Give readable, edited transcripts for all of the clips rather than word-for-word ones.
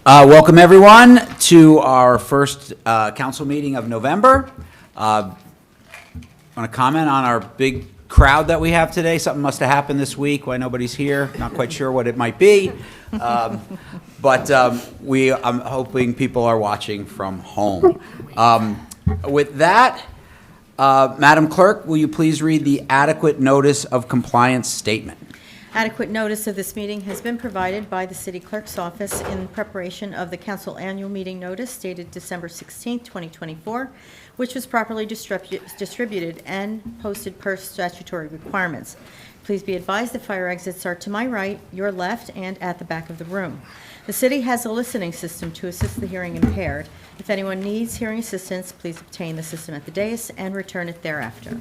Welcome, everyone, to our first council meeting of November. Want to comment on our big crowd that we have today? Something must have happened this week. Why nobody's here? Not quite sure what it might be. But I'm hoping people are watching from home. With that, Madam Clerk, will you please read the adequate notice of compliance statement? Adequate notice of this meeting has been provided by the City Clerk's office in preparation of the Council Annual Meeting Notice dated December 16, 2024, which was properly distributed and posted per statutory requirements. Please be advised that fire exits are to my right, your left, and at the back of the room. The city has a listening system to assist the hearing impaired. If anyone needs hearing assistance, please obtain the system at the dais and return it thereafter.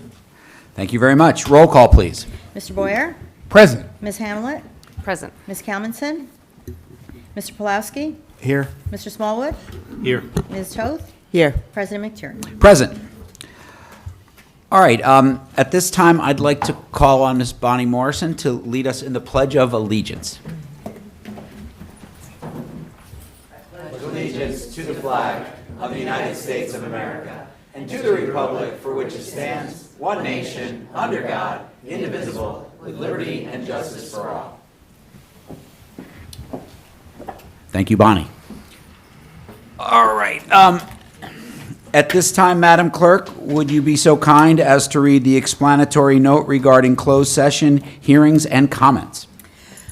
Thank you very much. Roll call, please. Mr. Boyer? Present. Ms. Hamlet? Present. Ms. Kalmanson? Mr. Pulowski? Here. Mr. Smallwood? Here. Ms. Toth? Here. President McTiernan. Present. All right. At this time, I'd like to call on Ms. Bonnie Morrison to lead us in the Pledge of Allegiance. Allegiance to the flag of the United States of America and to the republic for which it stands, one nation, under God, indivisible, with liberty and justice for all. Thank you, Bonnie. All right. At this time, Madam Clerk, would you be so kind as to read the explanatory note regarding closed session hearings and comments?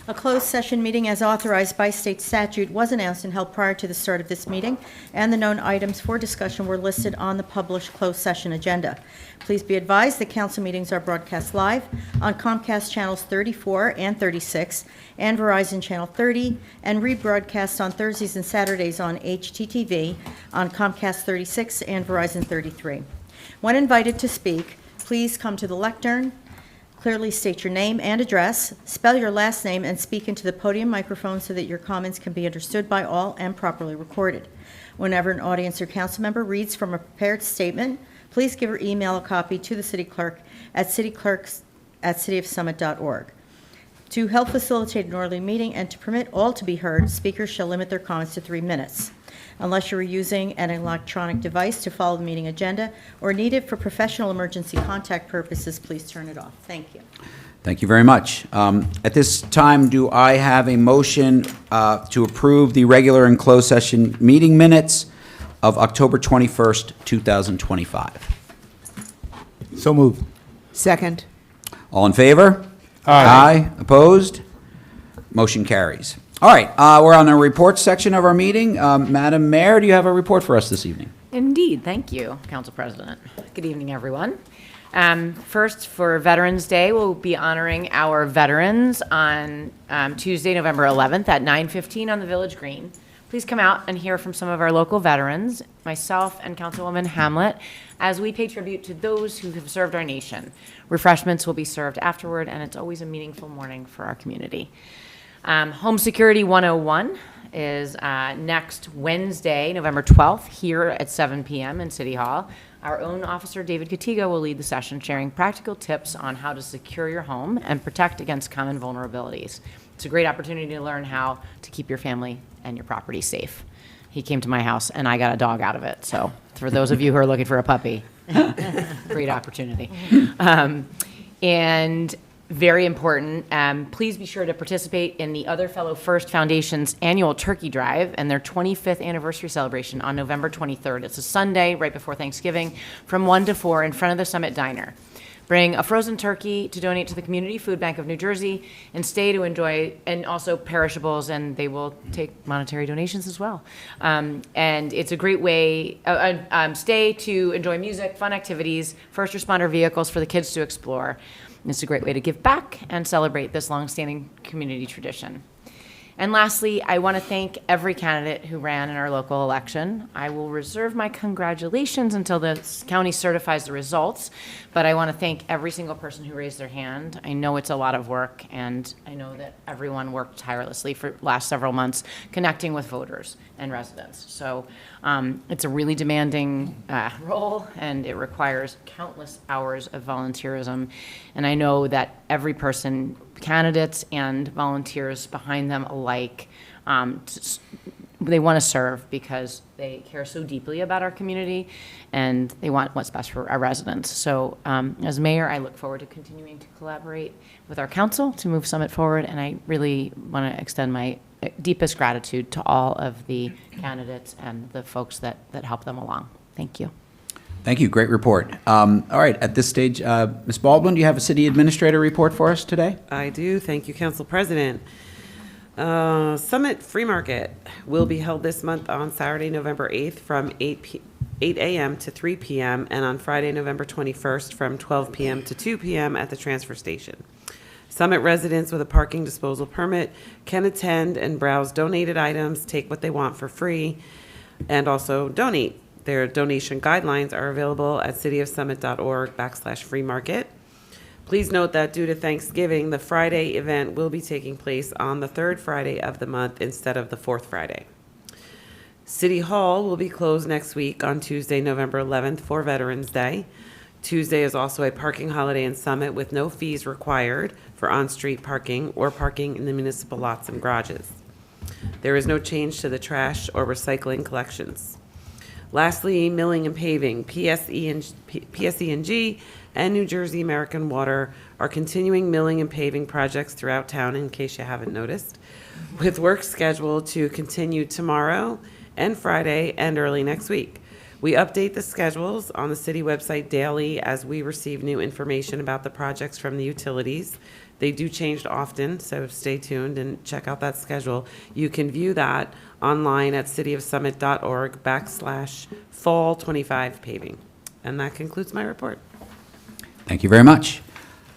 A closed session meeting as authorized by state statute was announced and held prior to the start of this meeting, and the known items for discussion were listed on the published closed session agenda. Please be advised that council meetings are broadcast live on Comcast channels 34 and 36 and Verizon channel 30, and rebroadcast on Thursdays and Saturdays on HTTV on Comcast 36 and Verizon 33. When invited to speak, please come to the lectern. Clearly state your name and address, spell your last name, and speak into the podium microphone so that your comments can be understood by all and properly recorded. Whenever an audience or council member reads from a prepared statement, please give or email a copy to the city clerk at cityclerks@cityofsummit.org. To help facilitate an orderly meeting and to permit all to be heard, speakers shall limit their comments to 3 minutes. Unless you are using an electronic device to follow the meeting agenda or need it for professional emergency contact purposes, please turn it off. Thank you. Thank you very much. At this time, do I have a motion to approve the regular and closed session meeting minutes of October 21st, 2025? So moved. Second. All in favor? Aye. Opposed? Motion carries. All right, we're on the reports section of our meeting. Madam Mayor, do you have a report for us this evening? Indeed. Thank you, Council President. Good evening, everyone. First, for Veterans Day, we'll be honoring our veterans on Tuesday, November 11th at 9:15 on the Village Green. Please come out and hear from some of our local veterans, myself and Councilwoman Hamlet, as we pay tribute to those who have served our nation. Refreshments will be served afterward, and it's always a meaningful morning for our community. Home Security 101 is next Wednesday, November 12th, here at 7 p.m. in City Hall. Our own officer, David Katiga, will lead the session, sharing practical tips on how to secure your home and protect against common vulnerabilities. It's a great opportunity to learn how to keep your family and your property safe. He came to my house, and I got a dog out of it. So for those of you who are looking for a puppy, great opportunity. And very important, please be sure to participate in the Other Fellow First Foundation's annual turkey drive and their 25th anniversary celebration on November 23rd. It's a Sunday right before Thanksgiving from 1 to 4 in front of the Summit Diner. Bring a frozen turkey to donate to the Community Food Bank of New Jersey, and stay to enjoy, and also perishables, and they will take monetary donations as well. And it's a great way, stay to enjoy music, fun activities, first responder vehicles for the kids to explore. It's a great way to give back and celebrate this longstanding community tradition. And lastly, I want to thank every candidate who ran in our local election. I will reserve my congratulations until the county certifies the results, but I want to thank every single person who raised their hand. I know it's a lot of work, and I know that everyone worked tirelessly for the last several months connecting with voters and residents. So it's a really demanding role, and it requires countless hours of volunteerism. And I know that every person, candidates and volunteers behind them alike, they want to serve because they care so deeply about our community and they want what's best for our residents. So as mayor, I look forward to continuing to collaborate with our council to move Summit forward, and I really want to extend my deepest gratitude to all of the candidates and the folks that help them along. Thank you. Thank you. Great report. All right, at this stage, Ms. Baldwin, do you have a city administrator report for us today? I do. Thank you, Council President. Summit Free Market will be held this month on Saturday, November 8th from 8 a.m. to 3 p.m. and on Friday, November 21st from 12 p.m. to 2 p.m. at the transfer station. Summit residents with a parking disposal permit can attend and browse donated items, take what they want for free, and also donate. Their donation guidelines are available at cityofsummit.org/free market. Please note that due to Thanksgiving, the Friday event will be taking place on the third Friday of the month instead of the fourth Friday. City Hall will be closed next week on Tuesday, November 11th for Veterans Day. Tuesday is also a parking holiday in Summit with no fees required for on-street parking or parking in the municipal lots and garages. There is no change to the trash or recycling collections. Lastly, milling and paving. PSE&G and New Jersey American Water are continuing milling and paving projects throughout town, in case you haven't noticed, with work scheduled to continue tomorrow and Friday and early next week. We update the schedules on the city website daily as we receive new information about the projects from the utilities. They do change often, so stay tuned and check out that schedule. You can view that online at cityofsummit.org/fall25 paving. And that concludes my report. Thank you very much.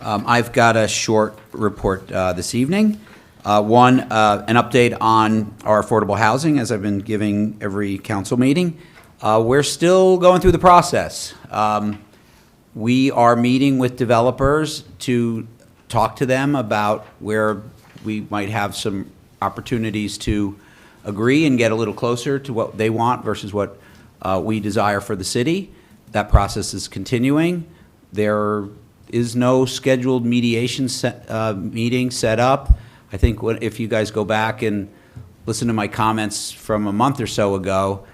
I've got a short report this evening. One, an update on our affordable housing, as I've been giving every council meeting. We're still going through the process. We are meeting with developers to talk to them about where we might have some opportunities to agree and get a little closer to what they want versus what we desire for the city. That process is continuing. There is no scheduled mediation meeting set up. I think if you guys go back and listen to my comments from a month or so ago,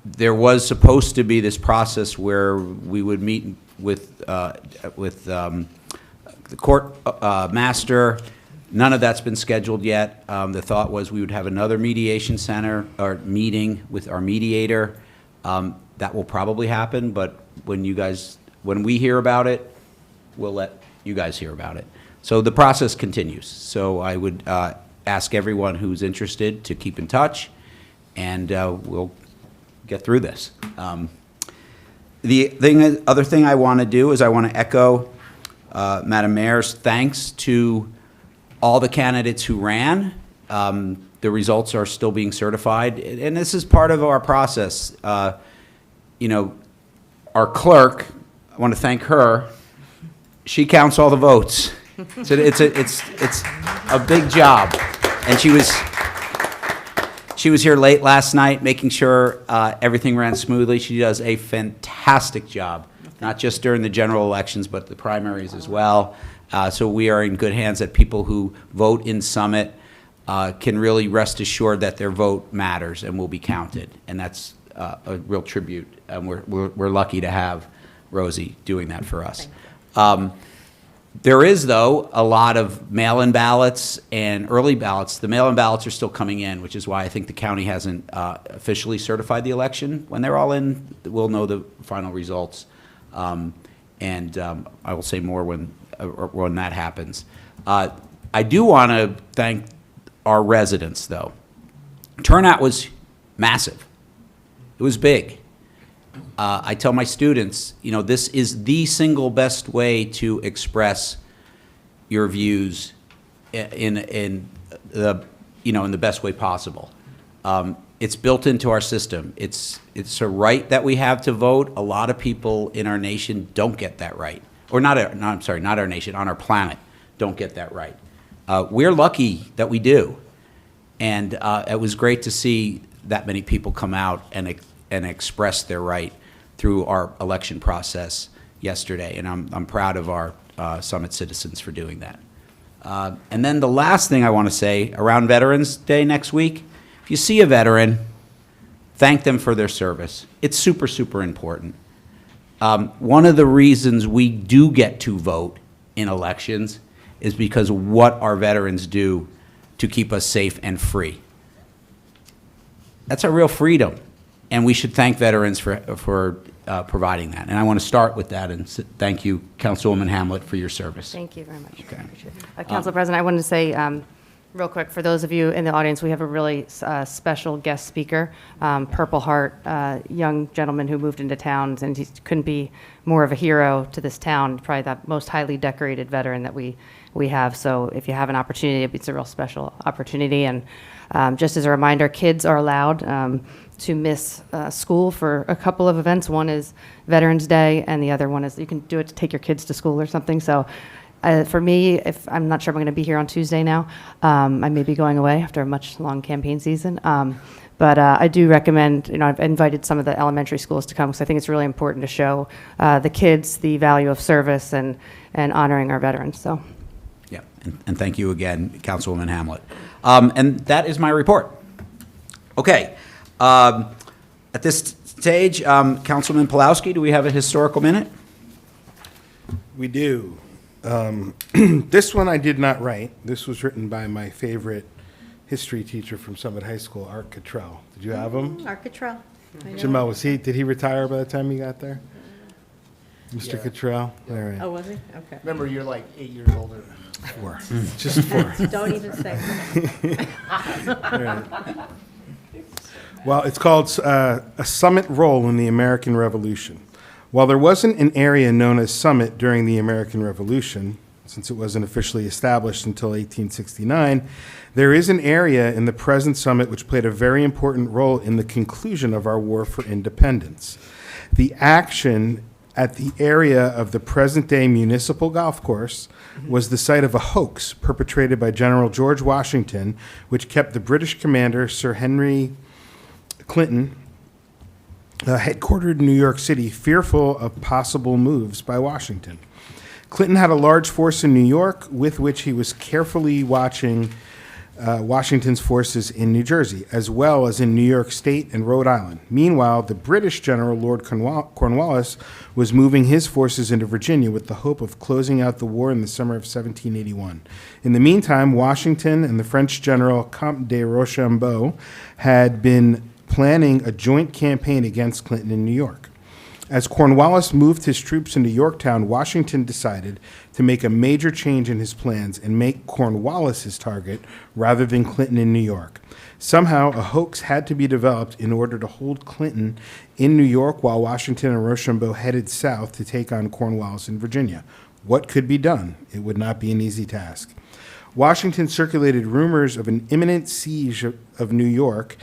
there was supposed to be this process where we would meet with the court master. None of that's been scheduled yet. The thought was we would have another mediation center or meeting with our mediator. That will probably happen, but when we hear about it, we'll let you guys hear about it. So the process continues. So I would ask everyone who's interested to keep in touch, and we'll get through this. The other thing I want to do is I want to echo Madam Mayor's thanks to all the candidates who ran. The results are still being certified, and this is part of our process. Our clerk, I want to thank her. She counts all the votes. So it's a big job, and she was here late last night making sure everything ran smoothly. She does a fantastic job, not just during the general elections, but the primaries as well. So we are in good hands that people who vote in Summit can really rest assured that their vote matters and will be counted. And that's a real tribute. And we're lucky to have Rosie doing that for us. There is, though, a lot of mail-in ballots and early ballots. The mail-in ballots are still coming in, which is why I think the county hasn't officially certified the election. When they're all in, we'll know the final results. I will say more when that happens. I do want to thank our residents, though. Turnout was massive. It was big. I tell my students, this is the single best way to express your views in the best way possible. It's built into our system. It's a right that we have to vote. A lot of people in our nation don't get that right, or not our nation, on our planet don't get that right. We're lucky that we do, and it was great to see that many people come out and express their right through our election process yesterday, and I'm proud of our Summit citizens for doing that. And then the last thing I want to say, around Veterans Day next week, if you see a veteran, thank them for their service. It's super, super important. One of the reasons we do get to vote in elections is because of what our veterans do to keep us safe and free. That's a real freedom, and we should thank veterans for providing that. And I want to start with that and thank you, Councilwoman Hamlet, for your service. Thank you very much. Okay. Appreciate it. Council President, I wanted to say, real quick, for those of you in the audience, we have a really special guest speaker, Purple Heart, young gentleman who moved into town, and he couldn't be more of a hero to this town, probably the most highly decorated veteran that we have. So if you have an opportunity, it's a real special opportunity. And just as a reminder, kids are allowed to miss school for a couple of events. One is Veterans Day, and the other one is you can do it to take your kids to school or something. So for me, if I'm not sure I'm going to be here on Tuesday now, I may be going away after a much long campaign season. But I do recommend, I've invited some of the elementary schools to come because I think it's really important to show the kids the value of service and honoring our veterans. So. Yeah, and thank you again, Councilwoman Hamlet. And that is my report. Okay. At this stage, Councilman Pulowski, do we have a historical minute? We do. This one I did not write. This was written by my favorite history teacher from Summit High School, Art Cottrell. Did you have him? Art Cottrell. I know. Jamel, did he retire by the time you got there? Mr. Cottrell? All right. Oh, was he? Okay. Remember, you're like 8 years older. 4. Just 4. Don't even say. Well, it's called a Summit Role in the American Revolution. While there wasn't an area known as Summit during the American Revolution, since it wasn't officially established until 1869, there is an area in the present Summit which played a very important role in the conclusion of our war for independence. The action at the area of the present-day municipal golf course was the site of a hoax perpetrated by General George Washington, which kept the British commander, Sir Henry Clinton, headquartered in New York City, fearful of possible moves by Washington. Clinton had a large force in New York with which he was carefully watching Washington's forces in New Jersey, as well as in New York State and Rhode Island. Meanwhile, the British general, Lord Cornwallis, was moving his forces into Virginia with the hope of closing out the war in the summer of 1781. In the meantime, Washington and the French general Comte de Rochambeau had been planning a joint campaign against Clinton in New York. As Cornwallis moved his troops into Yorktown, Washington decided to make a major change in his plans and make Cornwallis his target rather than Clinton in New York. Somehow, a hoax had to be developed in order to hold Clinton in New York while Washington and Rochambeau headed south to take on Cornwallis in Virginia. What could be done? It would not be an easy task. Washington circulated rumors of an imminent siege of New York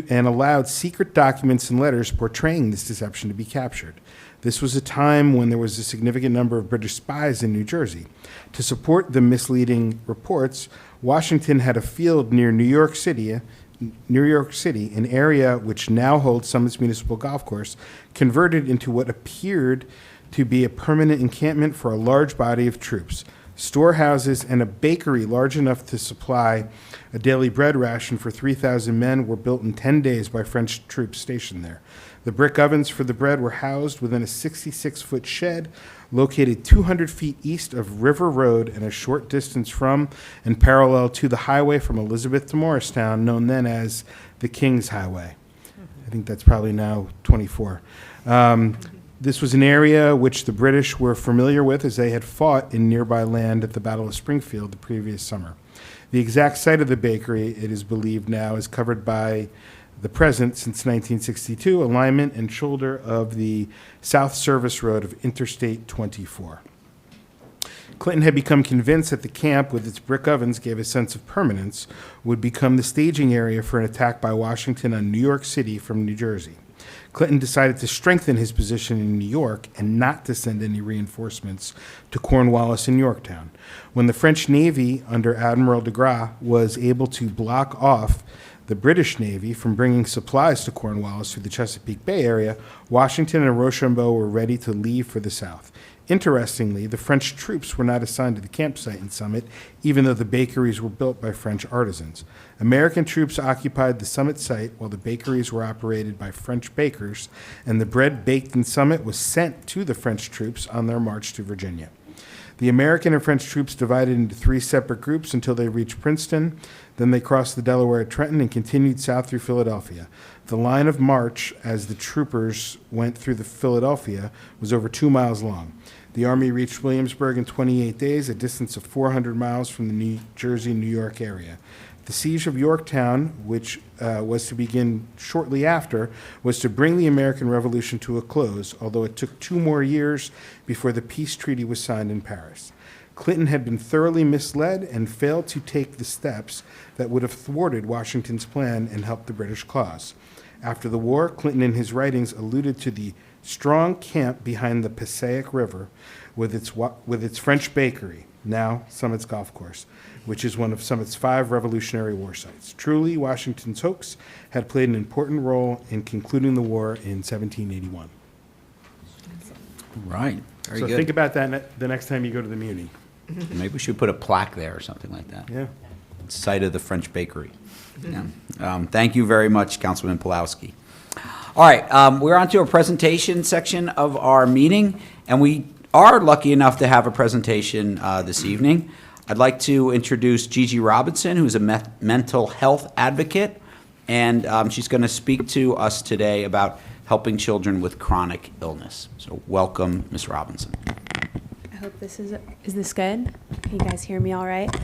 and allowed secret documents and letters portraying this deception to be captured. This was a time when there was a significant number of British spies in New Jersey. To support the misleading reports, Washington had a field near New York City, an area which now holds Summit's municipal golf course, converted into what appeared to be a permanent encampment for a large body of troops. Storehouses and a bakery large enough to supply a daily bread ration for 3,000 men were built in 10 days by French troops stationed there. The brick ovens for the bread were housed within a 66-foot shed located 200 feet east of River Road and a short distance from and parallel to the highway from Elizabeth to Morristown, known then as the King's Highway. I think that's probably now 24. This was an area which the British were familiar with as they had fought in nearby land at the Battle of Springfield the previous summer. The exact site of the bakery, it is believed now, is covered by the present, since 1962, alignment and shoulder of the South Service Road of Interstate 24. Clinton had become convinced that the camp, with its brick ovens, gave a sense of permanence, would become the staging area for an attack by Washington on New York City from New Jersey. Clinton decided to strengthen his position in New York and not to send any reinforcements to Cornwallis in Yorktown. When the French Navy under Admiral de Grasse was able to block off the British Navy from bringing supplies to Cornwallis through the Chesapeake Bay area, Washington and Rochambeau were ready to leave for the South. Interestingly, the French troops were not assigned to the campsite in Summit, even though the bakeries were built by French artisans. American troops occupied the Summit site while the bakeries were operated by French bakers, and the bread baked in Summit was sent to the French troops on their march to Virginia. The American and French troops divided into 3 separate groups until they reached Princeton. Then they crossed the Delaware at Trenton and continued south through Philadelphia. The line of march, as the troopers went through the Philadelphia, was over 2 miles long. The Army reached Williamsburg in 28 days, a distance of 400 miles from the New Jersey-New York area. The siege of Yorktown, which was to begin shortly after, was to bring the American Revolution to a close, although it took 2 more years before the peace treaty was signed in Paris. Clinton had been thoroughly misled and failed to take the steps that would have thwarted Washington's plan and helped the British cause. After the war, Clinton in his writings alluded to the strong camp behind the Passaic River with its French bakery, now Summit's golf course, which is one of Summit's 5 Revolutionary War sites. Truly, Washington's hoax had played an important role in concluding the war in 1781. Right, very So good. think about that the next time you go to the Muni. Maybe we should put a plaque there or something like that. Yeah. Site of the French bakery. Yeah. Thank you very much, Councilman Pulowski. All right, we're on to a presentation section of our meeting, and we are lucky enough to have a presentation this evening. I'd like to introduce Gigi Robinson, who's a mental health advocate, and she's going to speak to us today about helping children with chronic illness. So welcome, Ms. Robinson. I hope this is this good? Can you guys hear me all right?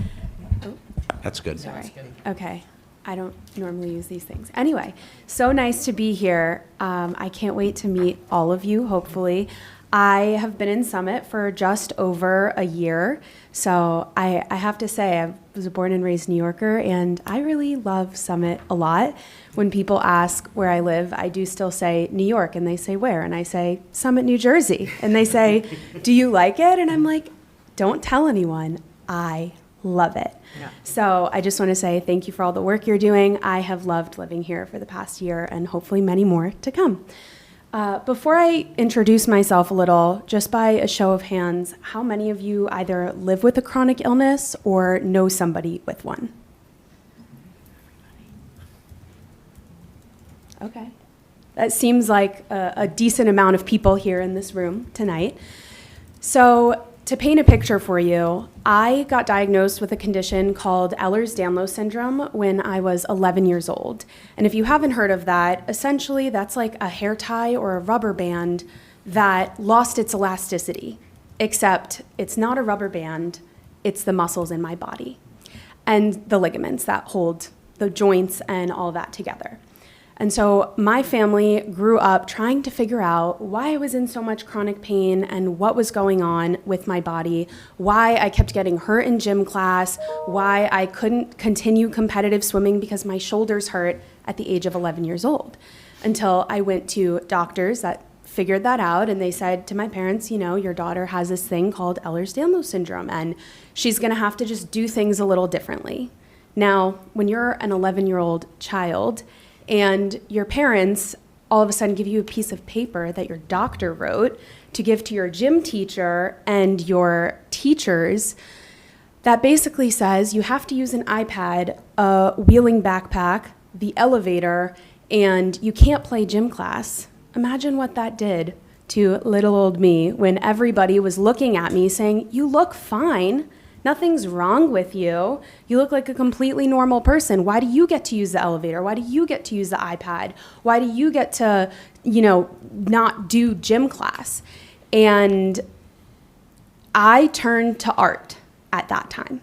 That's good. Sorry. Okay. I don't normally use these things. Anyway, so nice to be here. I can't wait to meet all of you, hopefully. I have been in Summit for just over a year. So I have to say, I was a born and raised New Yorker, and I really love Summit a lot. When people ask where I live, I do still say New York, and they say where? And I say Summit, New Jersey. And they say, do you like it? And I'm like, don't tell anyone. I love it. So I just want to say thank you for all the work you're doing. I have loved living here for the past year and hopefully many more to come. Before I introduce myself a little, just by a show of hands, how many of you either live with a chronic illness or know somebody with one? Okay. That seems like a decent amount of people here in this room tonight. So to paint a picture for you, I got diagnosed with a condition called Ehlers-Danlos syndrome when I was 11 years old. And if you haven't heard of that, essentially that's like a hair tie or a rubber band that lost its elasticity, except it's not a rubber band, it's the muscles in my body and the ligaments that hold the joints and all that together. And so my family grew up trying to figure out why I was in so much chronic pain and what was going on with my body, why I kept getting hurt in gym class, why I couldn't continue competitive swimming because my shoulders hurt at the age of 11 years old. Until I went to doctors that figured that out, and they said to my parents, you know, your daughter has this thing called Ehlers-Danlos syndrome, and she's gonna have to just do things a little differently. Now, when you're an 11-year-old child, and your parents all of a sudden give you a piece of paper that your doctor wrote to give to your gym teacher and your teachers that basically says you have to use an iPad, a wheeling backpack, the elevator, and you can't play gym class. Imagine what that did to little old me when everybody was looking at me saying, you look fine. Nothing's wrong with you. You look like a completely normal person. Why do you get to use the elevator? Why do you get to use the iPad? Why do you get to, not do gym class? And I turned to art at that time.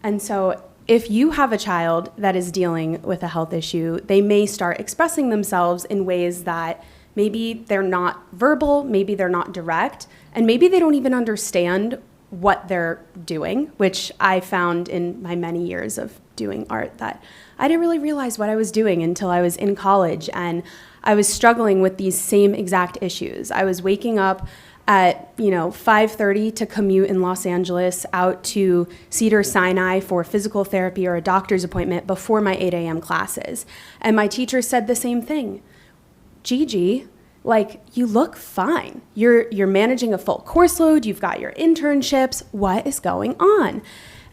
And so if you have a child that is dealing with a health issue, they may start expressing themselves in ways that maybe they're not verbal, maybe they're not direct, and maybe they don't even understand what they're doing, which I found in my many years of doing art that I didn't really realize what I was doing until I was in college and I was struggling with these same exact issues. I was waking up at 5:30 to commute in Los Angeles out to Cedars-Sinai for physical therapy or a doctor's appointment before my 8 a.m. classes. And my teacher said the same thing. Gigi, like, you look fine. You're managing a full course load. You've got your internships. What is going on?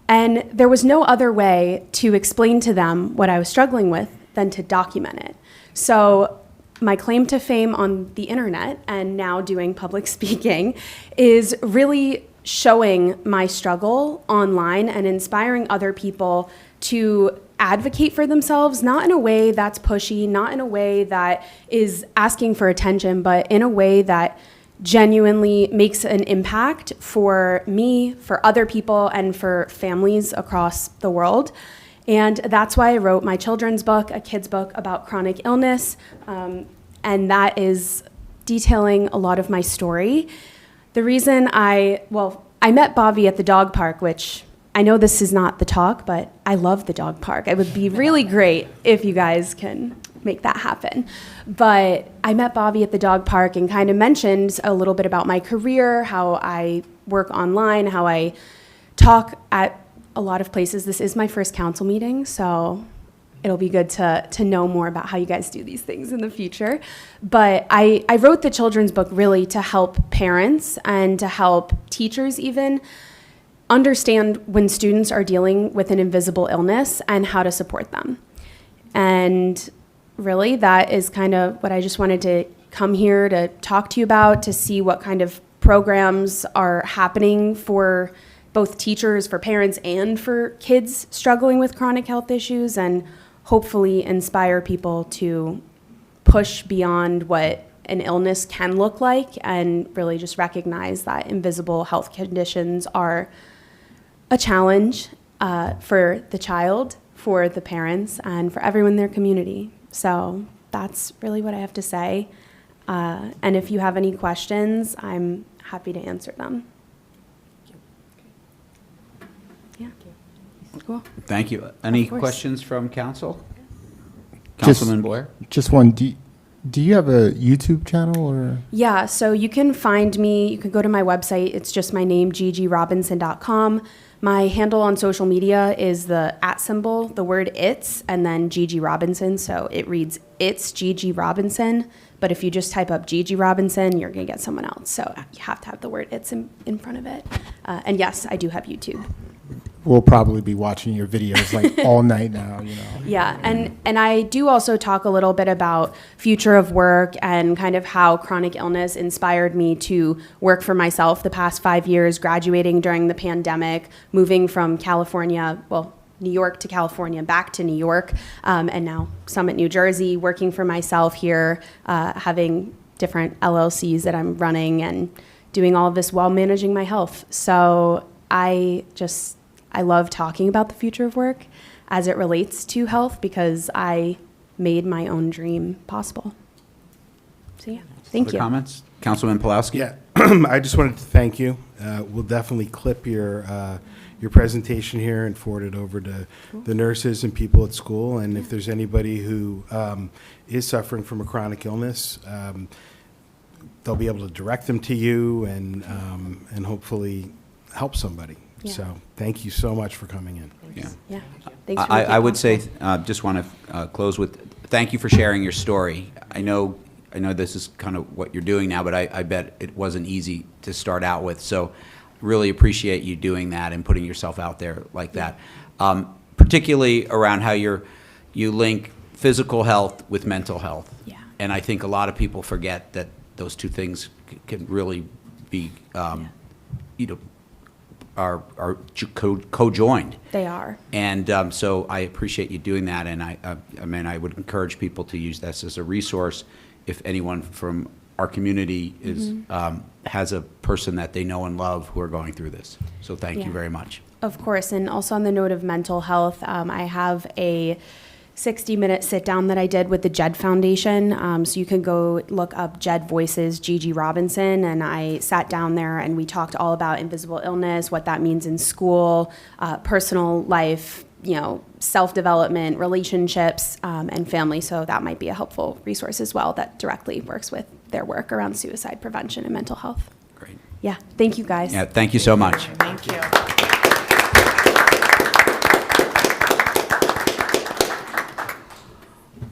And there was no other way to explain to them what I was struggling with than to document it. So my claim to fame on the internet and now doing public speaking is really showing my struggle online and inspiring other people to advocate for themselves, not in a way that's pushy, not in a way that is asking for attention, but in a way that genuinely makes an impact for me, for other people, and for families across the world. And that's why I wrote my children's book, a kid's book about chronic illness, and that is detailing a lot of my story. The reason I met Bobby at the dog park, which I know this is not the talk, but I love the dog park. It would be really great if you guys can make that happen. But I met Bobby at the dog park and kind of mentioned a little bit about my career, how I work online, how I talk at a lot of places. This is my first council meeting, so it'll be good to know more about how you guys do these things in the future. But I wrote the children's book really to help parents and to help teachers even understand when students are dealing with an invisible illness and how to support them. And really, that is kind of what I just wanted to come here to talk to you about, to see what kind of programs are happening for both teachers, for parents, and for kids struggling with chronic health issues, and hopefully inspire people to push beyond what an illness can look like and really just recognize that invisible health conditions are a challenge for the child, for the parents, and for everyone in their community. So that's really what I have to say. And if you have any questions, I'm happy to answer them. Yeah. Cool. Thank you. Any Of course. questions from council? Just- Councilman Boyer? Just one. Do you have a YouTube channel or? Yeah, so you can find me, you can go to my website, it's just my name, GigiRobinson.com. My handle on social media is the @ the word it's, and then Gigi Robinson, so it reads it's Gigi Robinson, but if you just type up Gigi Robinson, you're gonna get someone else, so you have to have the word it's in front of it. And yes, I do have YouTube. We'll probably be watching your videos like all night now, you know. Yeah, and I do also talk a little bit about future of work and kind of how chronic illness inspired me to work for myself the past 5 years, graduating during the pandemic, moving from California, New York to California, back to New York, and now Summit, New Jersey, working for myself here, having different LLCs that I'm running and doing all of this while managing my health. So I love talking about the future of work as it relates to health because I made my own dream possible. So yeah, thank Other you. comments? Councilman Pulowski? Yeah, I just wanted to thank you. We'll definitely clip your presentation here and forward it over to the nurses and people at school. And if there's anybody who is suffering from a chronic illness, they'll be able to direct them to you and hopefully help somebody. Yeah. So thank you so much for coming in. Yeah. Yeah, thanks for I making I it would say, possible. just want to close with, thank you for sharing your story. I know this is kind of what you're doing now, but I bet it wasn't easy to start out with. So really appreciate you doing that and putting yourself out there like that. Particularly around how you link physical health with mental health. Yeah. And I think a lot of people forget that those two things can really be, are co-joined. They are. And so I appreciate you doing that, and I would encourage people to use this as a resource if anyone from our community is has a person that they know and love who are going through this. So thank you Yeah. very much. Of course, and also on the note of mental health, I have a 60-minute sit-down that I did with the JED Foundation. So you can go look up JED Voices, Gigi Robinson, and I sat down there and we talked all about invisible illness, what that means in school, personal life, self-development, relationships, and family. So that might be a helpful resource as well that directly works with their work around suicide prevention and mental health. Great. Yeah, thank you guys. Yeah, thank you so much. Thank you.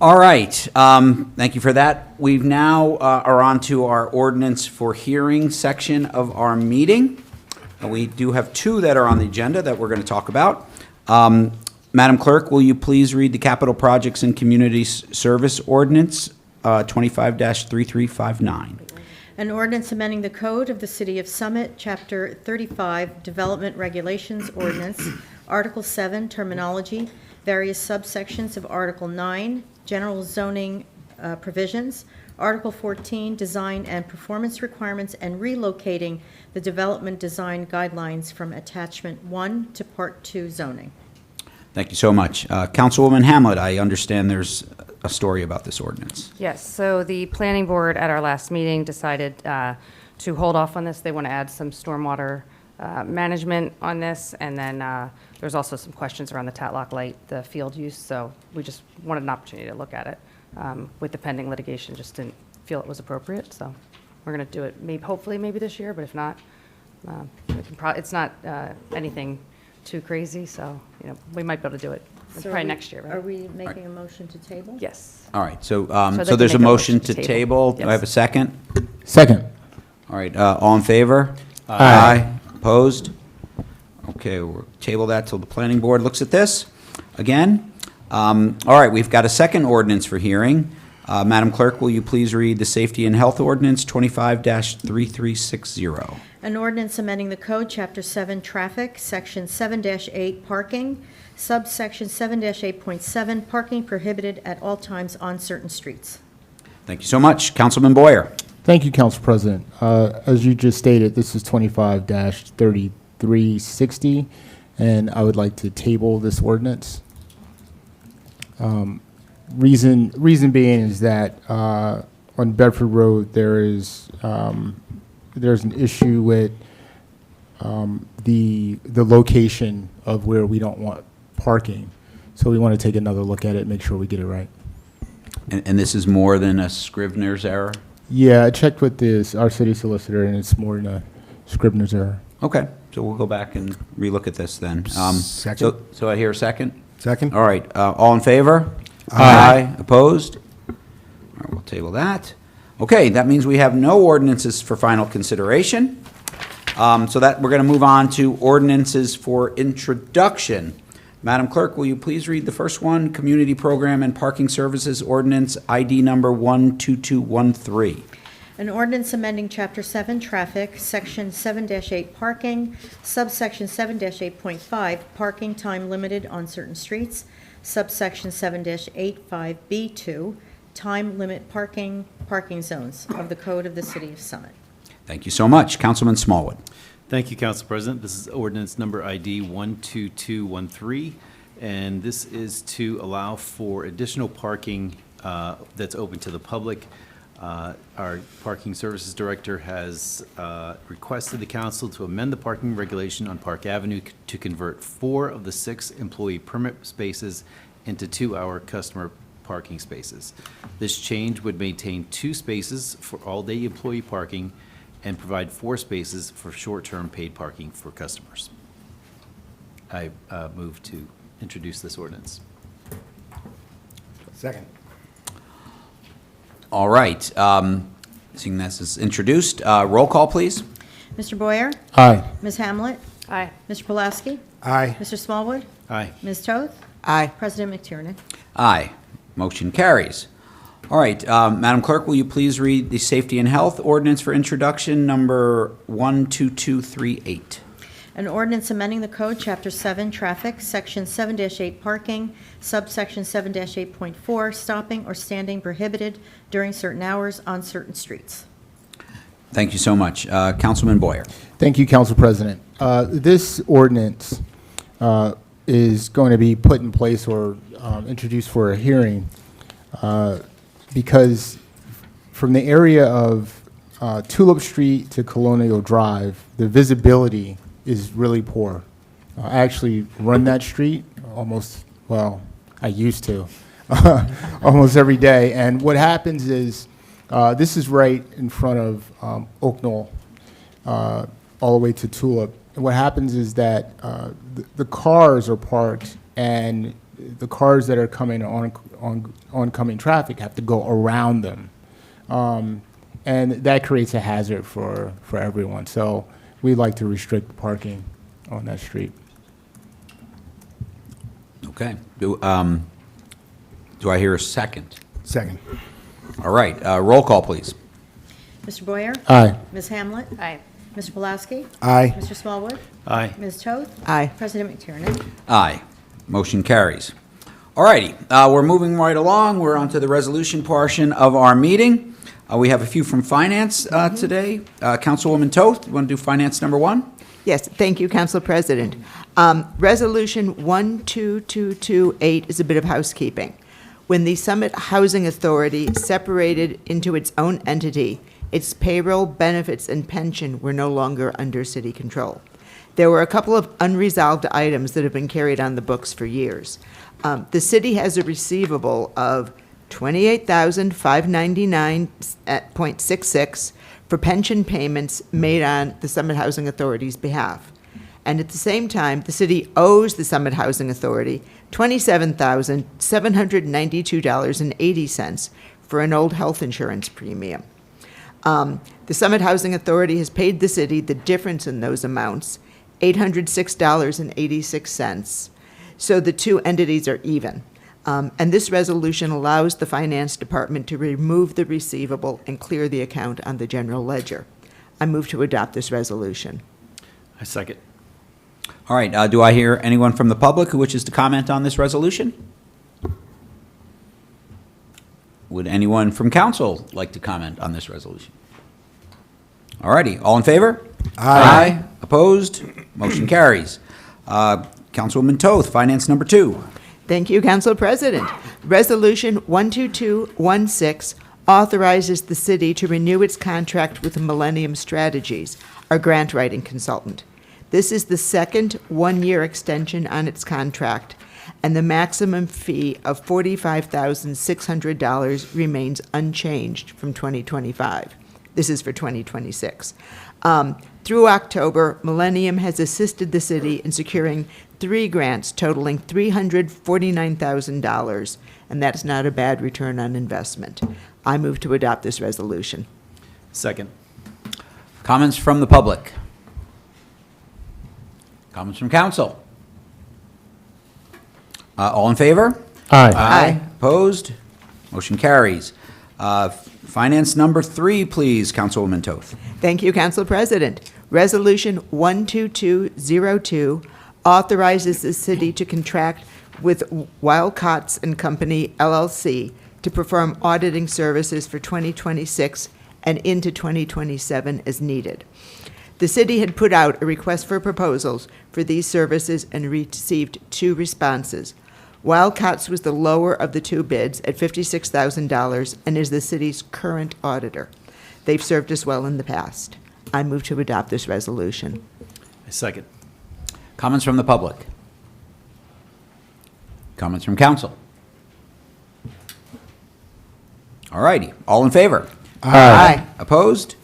All right, thank you for that. We've now are on to our ordinance for hearing section of our meeting. We do have two that are on the agenda that we're going to talk about. Madam Clerk, will you please read the Capital Projects and Community Service Ordinance 25-3359? An ordinance amending the Code of the City of Summit, Chapter 35, Development Regulations Ordinance, Article 7, Terminology, various subsections of Article 9, General Zoning Provisions, Article 14, Design and Performance Requirements, and relocating the Development Design Guidelines from Attachment 1 to Part 2 zoning. Thank you so much. Councilwoman Hamlet, I understand there's a story about this ordinance. Yes, so the planning board at our last meeting decided to hold off on this. They want to add some stormwater management on this, and then there's also some questions around the Tatlock Light, the field use, so we just wanted an opportunity to look at it. With the pending litigation, just didn't feel it was appropriate, so we're going to do it hopefully maybe this year, but if not, it's not anything too crazy, so we might be able to do it probably next year, Are right? we making a motion to table? Yes. All right, so they so can there's a make a motion motion to to table. table. Do I have a Yes. second? Second. All right, all in favor? Aye. Opposed? Okay, we'll table that till the planning board looks at this again. All right, we've got a second ordinance for hearing. Madam Clerk, will you please read the Safety and Health Ordinance 25-3360? An ordinance amending the code, Chapter 7, Traffic, Section 7-8, Parking, subsection 7-8.7, Parking prohibited at all times on certain streets. Thank you so much. Councilman Boyer. Thank you, Council President. As you just stated, this is 25-3360, and I would like to table this ordinance. Reason being is that on Bedford Road, there's an issue with the location of where we don't want parking. So we want to take another look at it, make sure we get it right. And this is more than a Scrivener's error? Yeah, I checked with our city solicitor, and it's more than a Scrivener's error. Okay, so we'll go back and relook at this then. Second. So I hear a second? Second? All right, all in favor? Aye. Opposed? All right, we'll table that. Okay, that means we have no ordinances for final consideration. So that, we're going to move on to ordinances for introduction. Madam Clerk, will you please read the first one, Community Program and Parking Services Ordinance ID number 12213. An ordinance amending Chapter 7, Traffic, Section 7-8, Parking, subsection 7-8.5, Parking time limited on certain streets, subsection 7-85B2, time limit parking zones of the Code of the City of Summit. Thank you so much. Councilman Smallwood. Thank you, Council President. This is ordinance number ID 12213, and this is to allow for additional parking that's open to the public. Our Parking Services Director has requested the council to amend the parking regulation on Park Avenue to convert 4 of the 6 employee permit spaces into 2-hour customer parking spaces. This change would maintain 2 spaces for all-day employee parking and provide 4 spaces for short-term paid parking for customers. I move to introduce this ordinance. Second. All right, seeing this is introduced, roll call, please. Mr. Boyer? Aye. Ms. Hamlet? Aye. Mr. Pulaski? Aye. Mr. Smallwood? Aye. Ms. Toth? Aye. President McTiernan? Aye. Motion carries. All right, Madam Clerk, will you please read the Safety and Health Ordinance for introduction, number 12238? An ordinance amending the code, Chapter 7, Traffic, Section 7-8, Parking, subsection 7-8.4, stopping or standing prohibited during certain hours on certain streets. Thank you so much. Councilman Boyer. Thank you, Council President. This ordinance is going to be put in place or introduced for a hearing because from the area of Tulip Street to Colonial Drive, the visibility is really poor. I actually run that street I used to, almost every day. And what happens is, this is right in front of Oak Knoll, all the way to Tulip. And what happens is that the cars are parked, and the cars that are coming on oncoming traffic have to go around them. And that creates a hazard for everyone. So we like to restrict parking on that street. Okay. Do I hear a second? Second. All right, roll call, please. Mr. Boyer? Aye. Ms. Hamlet? Aye. Mr. Pulaski? Aye. Mr. Smallwood? Aye. Ms. Toth? Aye. President McTiernan? Aye. Motion carries. All righty, we're moving right along. We're on to the resolution portion of our meeting. We have a few from finance today. Councilwoman Toth, you want to do finance number 1? Yes, thank you, Council President. Resolution 12228 is a bit of housekeeping. When the Summit Housing Authority separated into its own entity, its payroll, benefits, and pension were no longer under city control. There were a couple of unresolved items that have been carried on the books for years. The city has a receivable of $28,599.66 for pension payments made on the Summit Housing Authority's behalf. And at the same time, the city owes the Summit Housing Authority $27,792.80 for an old health insurance premium. The Summit Housing Authority has paid the city the difference in those amounts, $806.86. So the two entities are even. And this resolution allows the Finance Department to remove the receivable and clear the account on the general ledger. I move to adopt this resolution. I second. All right, do I hear anyone from the public who wishes to comment on this resolution? Would anyone from council like to comment on this resolution? All righty, all in favor? Aye. Opposed? Motion carries. Councilwoman Toth, finance number 2. Thank you, Council President. Resolution 12216 authorizes the city to renew its contract with Millennium Strategies, our grant writing consultant. This is the second one-year extension on its contract, and the maximum fee of $45,600 remains unchanged from 2025. This is for 2026. Through October, Millennium has assisted the city in securing 3 grants totaling $349,000, and that's not a bad return on investment. I move to adopt this resolution. Second. Comments from the public? Comments from council? All in favor? Aye. Aye. Opposed? Motion carries. Finance number 3, please, Councilwoman Toth. Thank you, Council President. Resolution 12202 authorizes the city to contract with Wildcats and Company, LLC, to perform auditing services for 2026 and into 2027 as needed. The city had put out a request for proposals for these services and received 2 responses. Wildcats was the lower of the 2 bids at $56,000 and is the city's current auditor. They've served us well in the past. I move to adopt this resolution. I second. Comments from the public? Comments from council? All righty, all in favor? Aye. Opposed?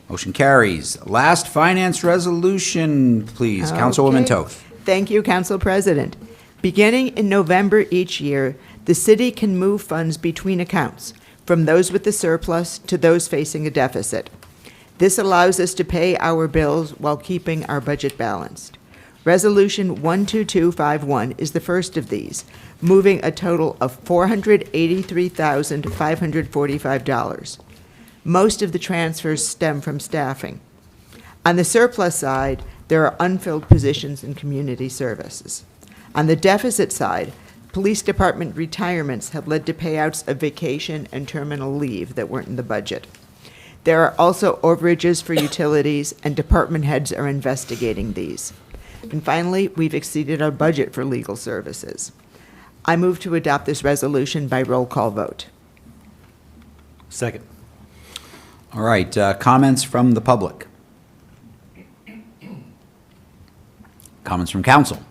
Motion carries. Last finance resolution, please, Councilwoman Okay. Toth. Thank you, Council President. Beginning in November each year, the city can move funds between accounts, from those with a surplus to those facing a deficit. This allows us to pay our bills while keeping our budget balanced. Resolution 12251 is the first of these, moving a total of $483,545. Most of the transfers stem from staffing. On the surplus side, there are unfilled positions in community services. On the deficit side, police department retirements have led to payouts of vacation and terminal leave that weren't in the budget. There are also overages for utilities, and department heads are investigating these. And finally, we've exceeded our budget for legal services. I move to adopt this resolution by roll call vote. Second. All right, comments from the public? Comments from council?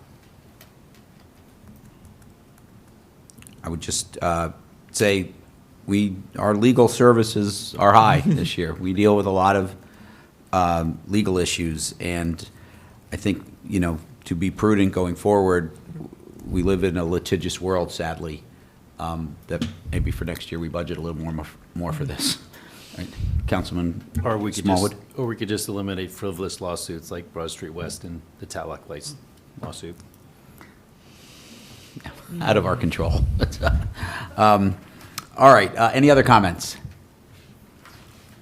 I would just say our legal services are high this year. We deal with a lot of legal issues, and I think, to be prudent going forward, we live in a litigious world, sadly, that maybe for next year we budget a little more for this. Right? Councilman Or we could Smallwood? just, or we could just eliminate frivolous lawsuits like Broad Street West and the Tatlock Place lawsuit. Out of our control. All right, any other comments?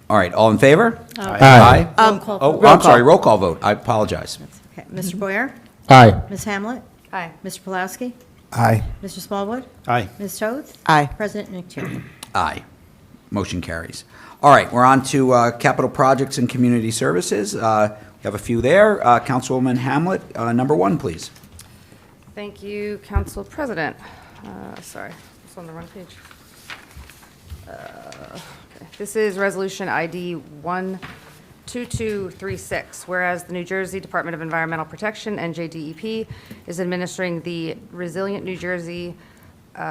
All right, all in favor? Aye. Oh, I'm sorry, roll call vote. I apologize. Okay, Mr. Boyer? Aye. Ms. Hamlet? Aye. Mr. Pulaski? Aye. Mr. Smallwood? Aye. Ms. Toth? Aye. President Nick. Aye. Motion carries. All right, we're on to capital projects and community services. We have a few there. Councilwoman Hamlet, number 1, please. Thank you, Council President. Sorry, it's on the wrong page. Okay. This is Resolution ID 12236, whereas the New Jersey Department of Environmental Protection, NJDEP, is administering the Resilient New Jersey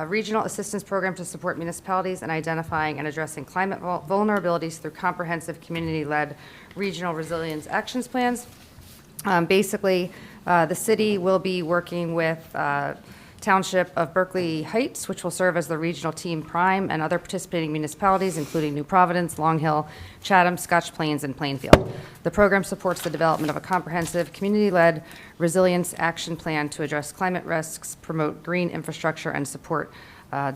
Regional Assistance Program to support municipalities in identifying and addressing climate vulnerabilities through comprehensive community-led regional resilience actions plans. Basically, the city will be working with Township of Berkeley Heights, which will serve as the regional team prime, and other participating municipalities, including New Providence, Long Hill, Chatham, Scotch Plains, and Plainfield. The program supports the development of a comprehensive, community-led resilience action plan to address climate risks, promote green infrastructure, and support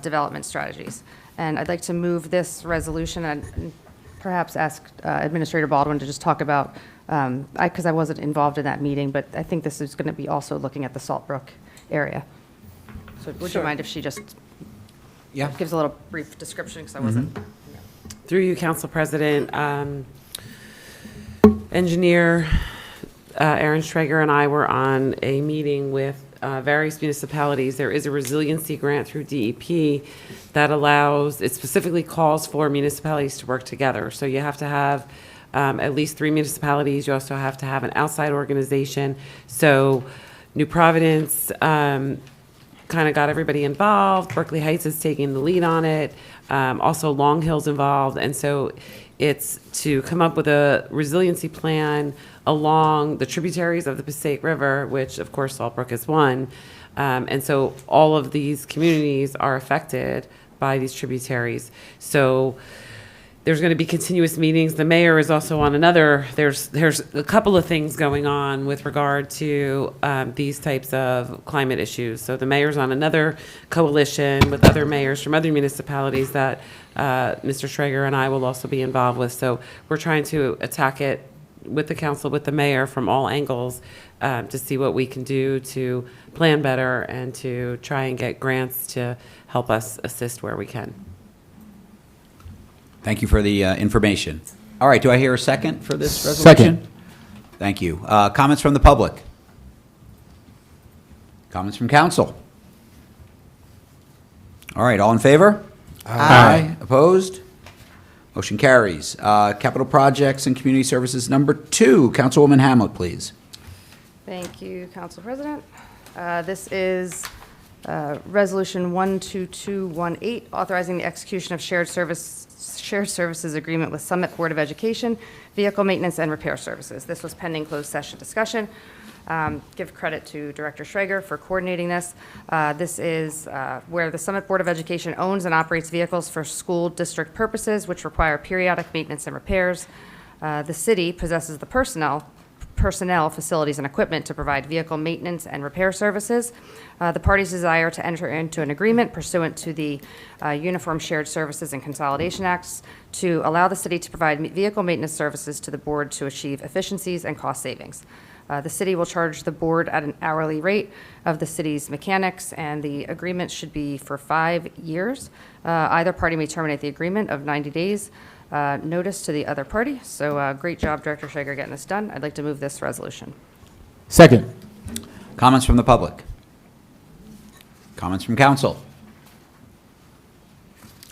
development strategies. And I'd like to move this resolution and perhaps ask Administrator Baldwin to just talk about, because I wasn't involved in that meeting, but I think this is going to be also looking at the Saltbrook area. So would you mind if she just gives a little brief description, because I wasn't. Through you, Council President, Engineer Aaron Schrager and I were on a meeting with various municipalities. There is a resiliency grant through DEP that allows, it specifically calls for municipalities to work together. So you have to have at least 3 municipalities. You also have to have an outside organization. So New Providence kind of got everybody involved. Berkeley Heights is taking the lead on it. Also, Long Hill's involved. And so it's to come up with a resiliency plan along the tributaries of the Passaic River, which, of course, Saltbrook is one. And so all of these communities are affected by these tributaries. So there's going to be continuous meetings. The mayor is also on another. There's a couple of things going on with regard to these types of climate issues. So the mayor's on another coalition with other mayors from other municipalities that Mr. Schrager and I will also be involved with. So we're trying to attack it with the council, with the mayor from all angles to see what we can do to plan better and to try and get grants to help us assist where we can. Thank you for the information. All right, do I hear a second for this resolution? Second. Thank you. Comments from the public? Comments from council? All right, all in favor? Aye. Opposed? Motion carries. Capital projects and community services, number 2. Councilwoman Hamlet, please. Thank you, Council President. This is Resolution 12218, authorizing the execution of shared services agreement with Summit Board of Education, vehicle maintenance and repair services. This was pending closed session discussion. Give credit to Director Schrager for coordinating this. This is where the Summit Board of Education owns and operates vehicles for school district purposes, which require periodic maintenance and repairs. The city possesses the personnel, facilities, and equipment to provide vehicle maintenance and repair services. The parties desire to enter into an agreement pursuant to the Uniform Shared Services and Consolidation Acts to allow the city to provide vehicle maintenance services to the board to achieve efficiencies and cost savings. The city will charge the board at an hourly rate of the city's mechanics, and the agreement should be for 5 years. Either party may terminate the agreement of 90 days. Notice to the other party. So great job, Director Schrager, getting this done. I'd like to move this resolution. Second. Comments from the public? Comments from council?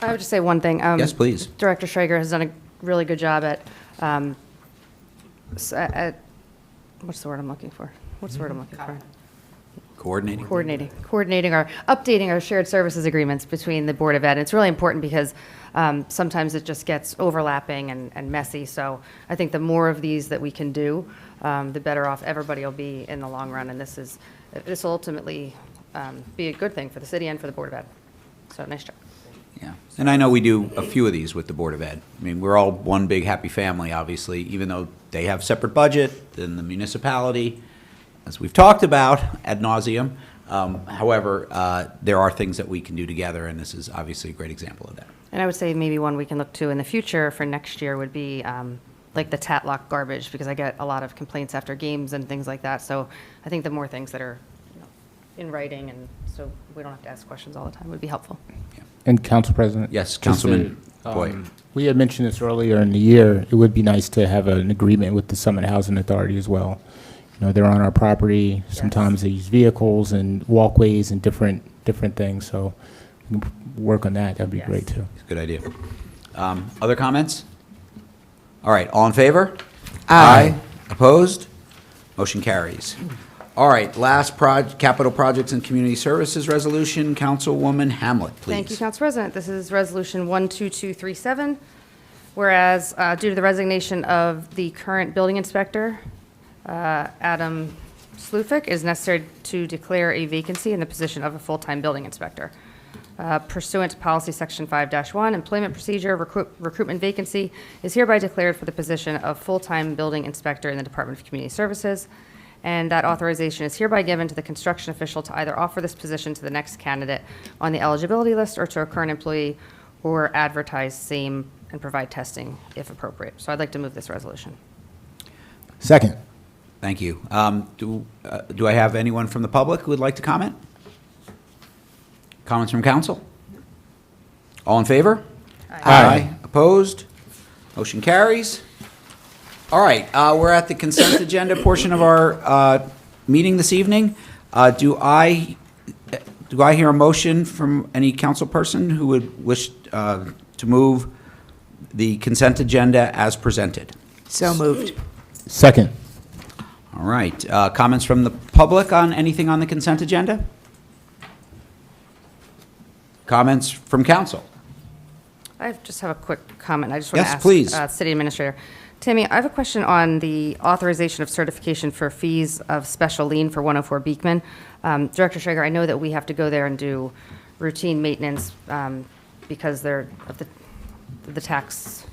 I would just say one thing. Yes, please. Director Schrager has done a really good job at what's the word I'm looking for? What's the word I'm looking for? Coordinating? Updating our shared services agreements between the Board of Ed. It's really important because sometimes it just gets overlapping and messy. So I think the more of these that we can do, the better off everybody will be in the long run. And this ultimately be a good thing for the city and for the Board of Ed. So nice job. Yeah, and I know we do a few of these with the Board of Ed. I mean, we're all one big happy family, obviously, even though they have separate budget than the municipality, as we've talked about ad nauseum. However, there are things that we can do together, and this is obviously a great example of that. And I would say maybe one we can look to in the future for next year would be like the Tatlock garbage, because I get a lot of complaints after games and things like that. So I think the more things that are in writing, and so we don't have to ask questions all the time, would be helpful. And Council President? Yes, just Councilman to, Boyd. We had mentioned this earlier in the year. It would be nice to have an agreement with the Summit Housing Authority as well. You know, they're on our property. Sometimes they use vehicles and walkways and different things. So we can work on that. That'd be great too. Good idea. Other comments? All right, all in favor? Aye. Opposed? Motion carries. All right, last capital projects and community services resolution, Councilwoman Hamlet, please. Thank you, Council President. This is Resolution 12237, whereas due to the resignation of the current building inspector, Adam Slufik, is necessary to declare a vacancy in the position of a full-time building inspector. Pursuant to Policy Section 5-1, Employment Procedure, Recruitment Vacancy is hereby declared for the position of full-time building inspector in the Department of Community Services, and that authorization is hereby given to the construction official to either offer this position to the next candidate on the eligibility list or to a current employee, or advertise same and provide testing if appropriate. So I'd like to move this resolution. Second. Thank you. Do I have anyone from the public who would like to comment? Comments from council? All in favor? Aye. Opposed? Motion carries. All right, we're at the consent agenda portion of our meeting this evening. Do I hear a motion from any council person who would wish to move the consent agenda as presented? So moved. Second. All right, comments from the public on anything on the consent agenda? Comments from council? I just have a quick comment. I just want to Yes, ask please. City Administrator Tammy, I have a question on the authorization of certification for fees of special lien for 104 Beekman. Director Schrager, I know that we have to go there and do routine maintenance because they're of the tax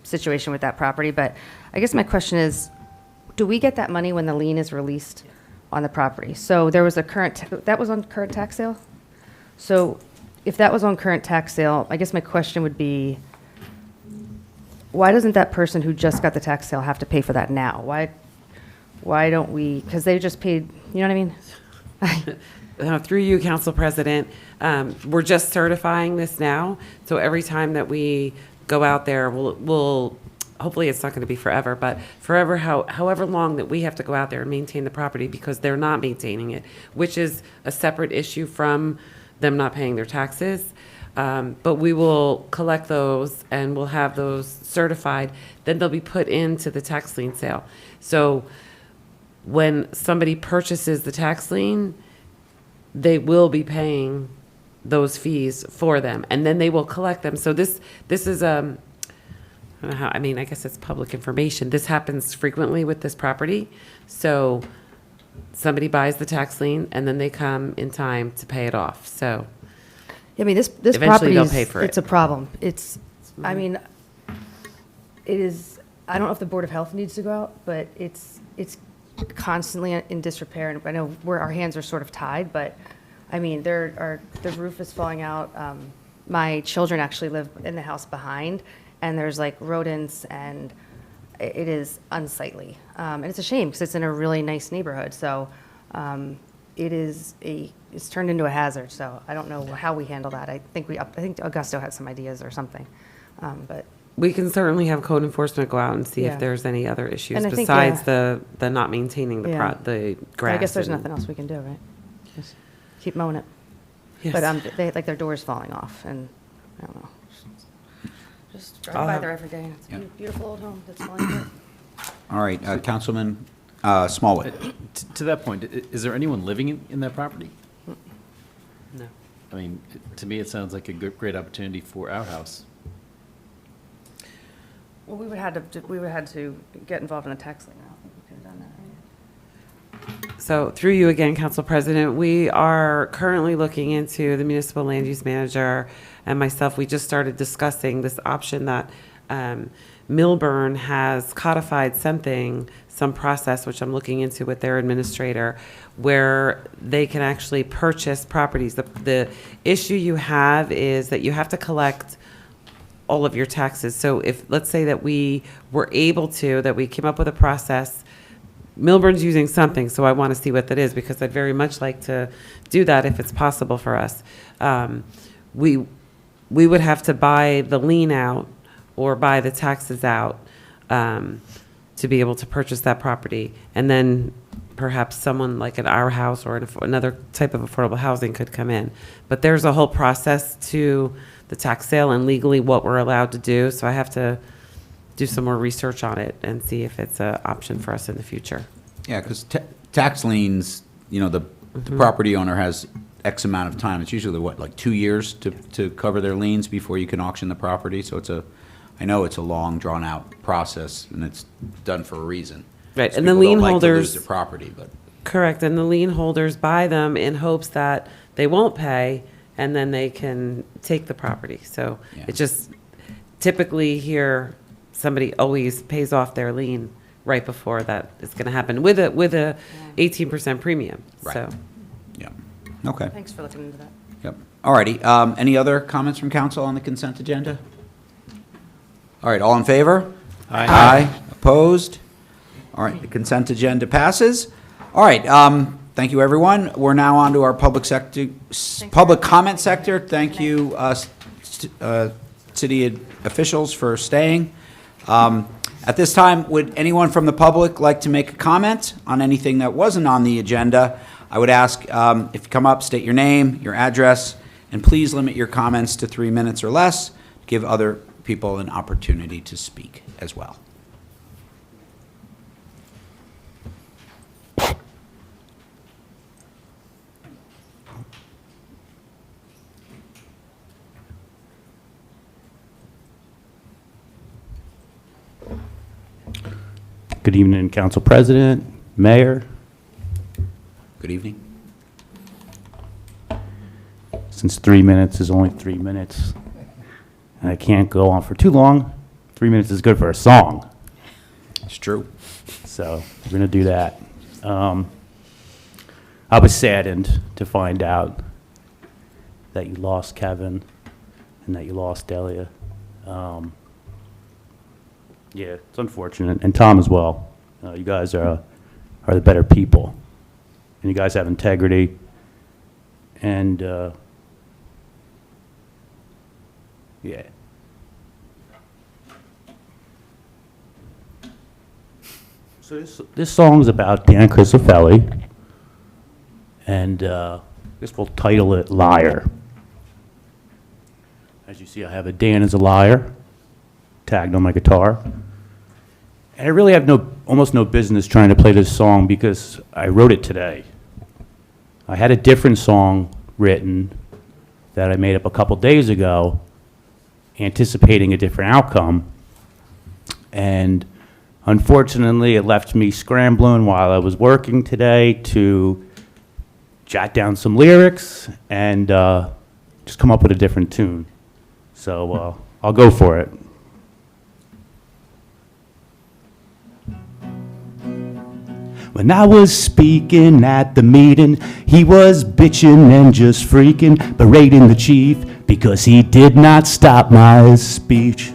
situation with that property. But I guess my question is, do we get that money when the lien is released on the property? So there was a that was on current tax sale? So if that was on current tax sale, I guess my question would be, why doesn't that person who just got the tax sale have to pay for that now? Why don't we, because they just paid, you know what I mean? Through you, Council President, we're just certifying this now. So every time that we go out there, we'll hopefully it's not going to be forever, but forever, however long that we have to go out there and maintain the property because they're not maintaining it, which is a separate issue from them not paying their taxes. But we will collect those and we'll have those certified. Then they'll be put into the tax lien sale. So when somebody purchases the tax lien, they will be paying those fees for them, and then they will collect them. So this is I don't know how, I mean, I guess it's public information. This happens frequently with this property. So somebody buys the tax lien and then they come in time to pay it off. So I mean, this Eventually property they'll is, pay for it. it's a problem. It's, I mean, it is, I don't know if the Board of Health needs to go out, but it's constantly in disrepair. And I know our hands are sort of tied, but I mean, the roof is falling out. My children actually live in the house behind, and there's like rodents, and it is unsightly. And it's a shame because it's in a really nice neighborhood. So it's turned into a hazard. So I don't know how we handle that. I think Augusto had some ideas or something, but. we can certainly have code enforcement go out and see Yeah. if there's any other issues And I think, besides the not maintaining the Yeah. the grass. I guess there's and- nothing else we can do, right? Just keep mowing it. Yes. But they their door's falling off, and I don't know. Just drive I'll by have- there every day. and It's a Yeah. beautiful old home that's falling apart. All right, Councilman Smallwood. To that point, is there anyone living in that property? No. I mean, to me, it sounds like a great opportunity for outhouse. Well, we would have to get involved in the tax lien. I don't think we could have done that, right? So through you again, Council President, we are currently looking into, the municipal land use manager and myself, we just started discussing this option that Milburn has codified some process, which I'm looking into with their administrator, where they can actually purchase properties. The issue you have is that you have to collect all of your taxes. So if, let's say that we were able to, that we came up with a process, Milburn's using something, so I want to see what that is, because I'd very much like to do that if it's possible for us. We would have to buy the lien out or buy the taxes out to be able to purchase that property. And then perhaps someone like at our house or another type of affordable housing could come in. But there's a whole process to the tax sale and legally what we're allowed to do. So I have to do some more research on it and see if it's an option for us in the future. Yeah, because tax liens, the property owner has X amount of time. It's usually like 2 years to cover their liens before you can auction the property. So I know it's a long, drawn-out process, and it's done for a reason. Right, So and the people don't lien like to holders. lose their property, but Correct, and the lien holders buy them in hopes that they won't pay, and then they can take the property. So Yeah. it just, typically here, somebody always pays off their lien right before that is gonna happen, with a 18% premium, Right. so. yeah. Okay. Thanks for looking into that. Yep. All righty. Any other comments from council on the consent agenda? All right, all in favor? Aye. Opposed? All right, the consent agenda passes. All right, thank you, everyone. We're now on to our public comment sector. Thank you, city officials, for staying. At this time, would anyone from the public like to make a comment on anything that wasn't on the agenda? I would ask, if you come up, state your name, your address, and please limit your comments to 3 minutes or less. Give other people an opportunity to speak as well. Good evening, Council President, Mayor. Good evening. Since 3 minutes is only 3 minutes, and I can't go on for too long, 3 minutes is good for a song. It's true. So we're going to do that. I was saddened to find out that you lost Kevin and that you lost Delia. Yeah, it's unfortunate, and Tom as well. You guys are the better people, and you guys have integrity, and yeah. So this song's about Dan Crisofelli, and this will title it "Liar." As you see, I have a Dan is a liar tagged on my guitar. And I really have almost no business trying to play this song because I wrote it today. I had a different song written that I made up a couple days ago, anticipating a different outcome. And unfortunately, it left me scrambling while I was working today to jot down some lyrics and just come up with a different tune. So I'll go for it. When I was speaking at the meeting, he was bitching and just freaking, berating the chief because he did not stop my speech.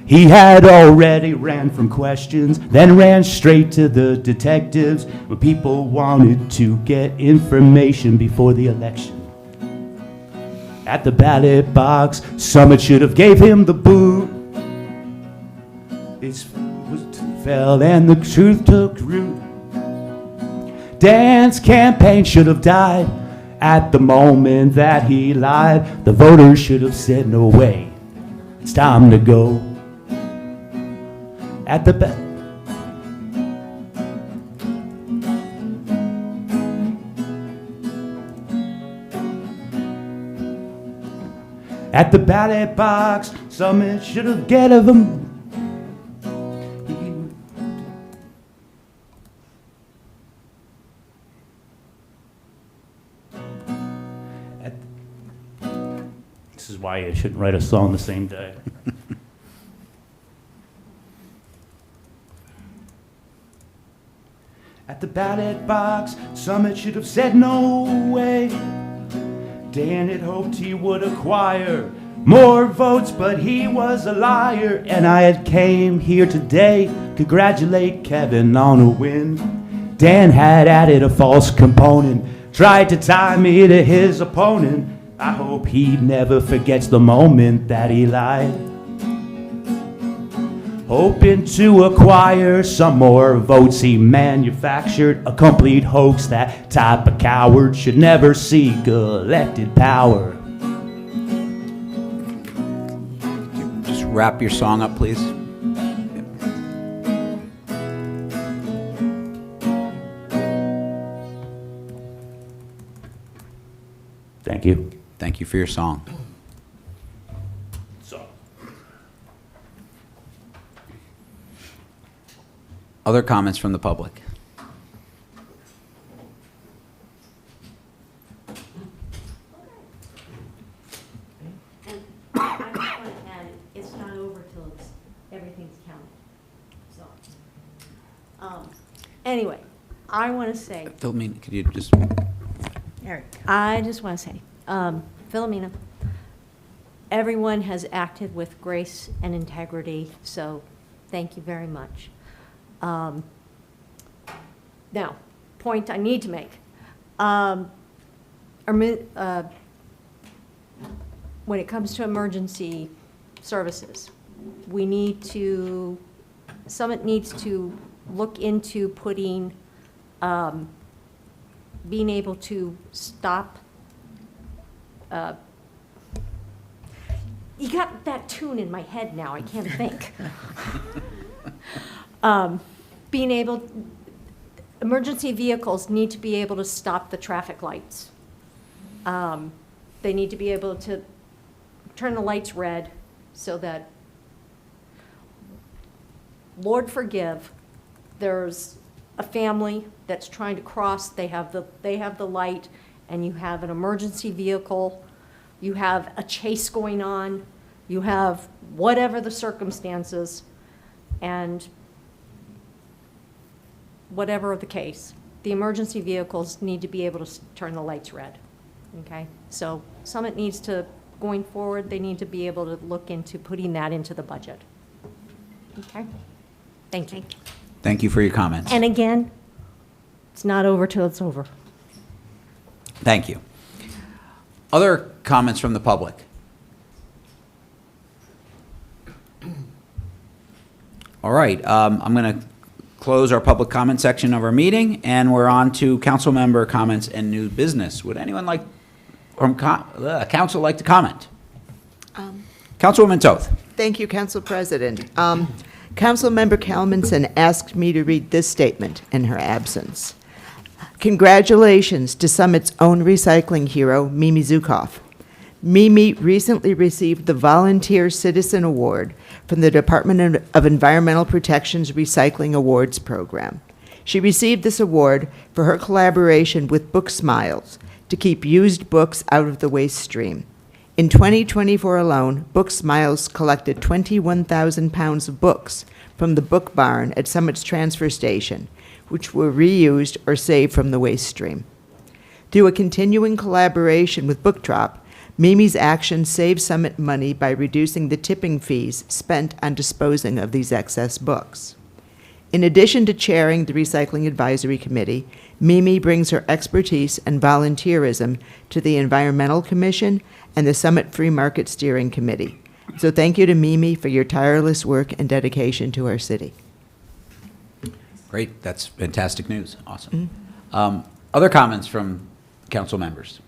He had already ran from questions, then ran straight to the detectives when people wanted to get information before the election. At the ballot box, Summit should have gave him the boot. It fell and the truth took root. Dan's campaign should have died at the moment that he lied. The voters should have said, no way, it's time to go. At the At the ballot box, Summit should have given him. This is why I shouldn't write a song the same day. At the ballot box, Summit should have said no way. Dan had hoped he would acquire more votes, but he was a liar. And I had came here today to congratulate Kevin on a win. Dan had added a false component, tried to tie me to his opponent. I hope he never forgets the moment that he lied. Hoping to acquire some more votes, he manufactured a complete hoax. That type of coward should never seek elected power. Just wrap your song up, please. Thank you. Thank you for your song. Other comments from the public? And I just want to add, it's not over till everything's counted. So, anyway, I want to say, Philomena, could you just, Eric. I just want to say, Philomena, everyone has acted with grace and integrity, so thank you very much. Now, point I need to make. When it comes to emergency services, we need to, Summit needs to look into putting, being able to stop, you got that tune in my head now, I can't think. Being able, emergency vehicles need to be able to stop the traffic lights. They need to be able to turn the lights red so that, Lord forgive, there's a family that's trying to cross, they have the light, and you have an emergency vehicle, you have a chase going on, you have whatever the circumstances, and whatever the case, the emergency vehicles need to be able to turn the lights red, okay? So Summit needs to, going forward, they need to be able to look into putting that into the budget. Okay? Thank you. thank you for your comments. And again, it's not over till it's over. Thank you. Other comments from the public? All right, I'm going to close our public comment section of our meeting, and we're on to council member comments and new business. Would anyone like, from council like to comment? Councilwoman Toth. Thank you, Council President. Councilmember Kalmanson asked me to read this statement in her absence. Congratulations to Summit's own recycling hero, Mimi Zukoff. Mimi recently received the Volunteer Citizen Award from the Department of Environmental Protection's Recycling Awards program. She received this award for her collaboration with Book Smiles to keep used books out of the waste stream. In 2024 alone, Book Smiles collected 21,000 pounds of books from the book barn at Summit's transfer station, which were reused or saved from the waste stream. Through a continuing collaboration with Book Drop, Mimi's action saved Summit money by reducing the tipping fees spent on disposing of these excess books. In addition to chairing the Recycling Advisory Committee, Mimi brings her expertise and volunteerism to the Environmental Commission and the Summit Free Market Steering Committee. So thank you to Mimi for your tireless work and dedication to our city. Great, that's fantastic news. Awesome. Other comments from council members?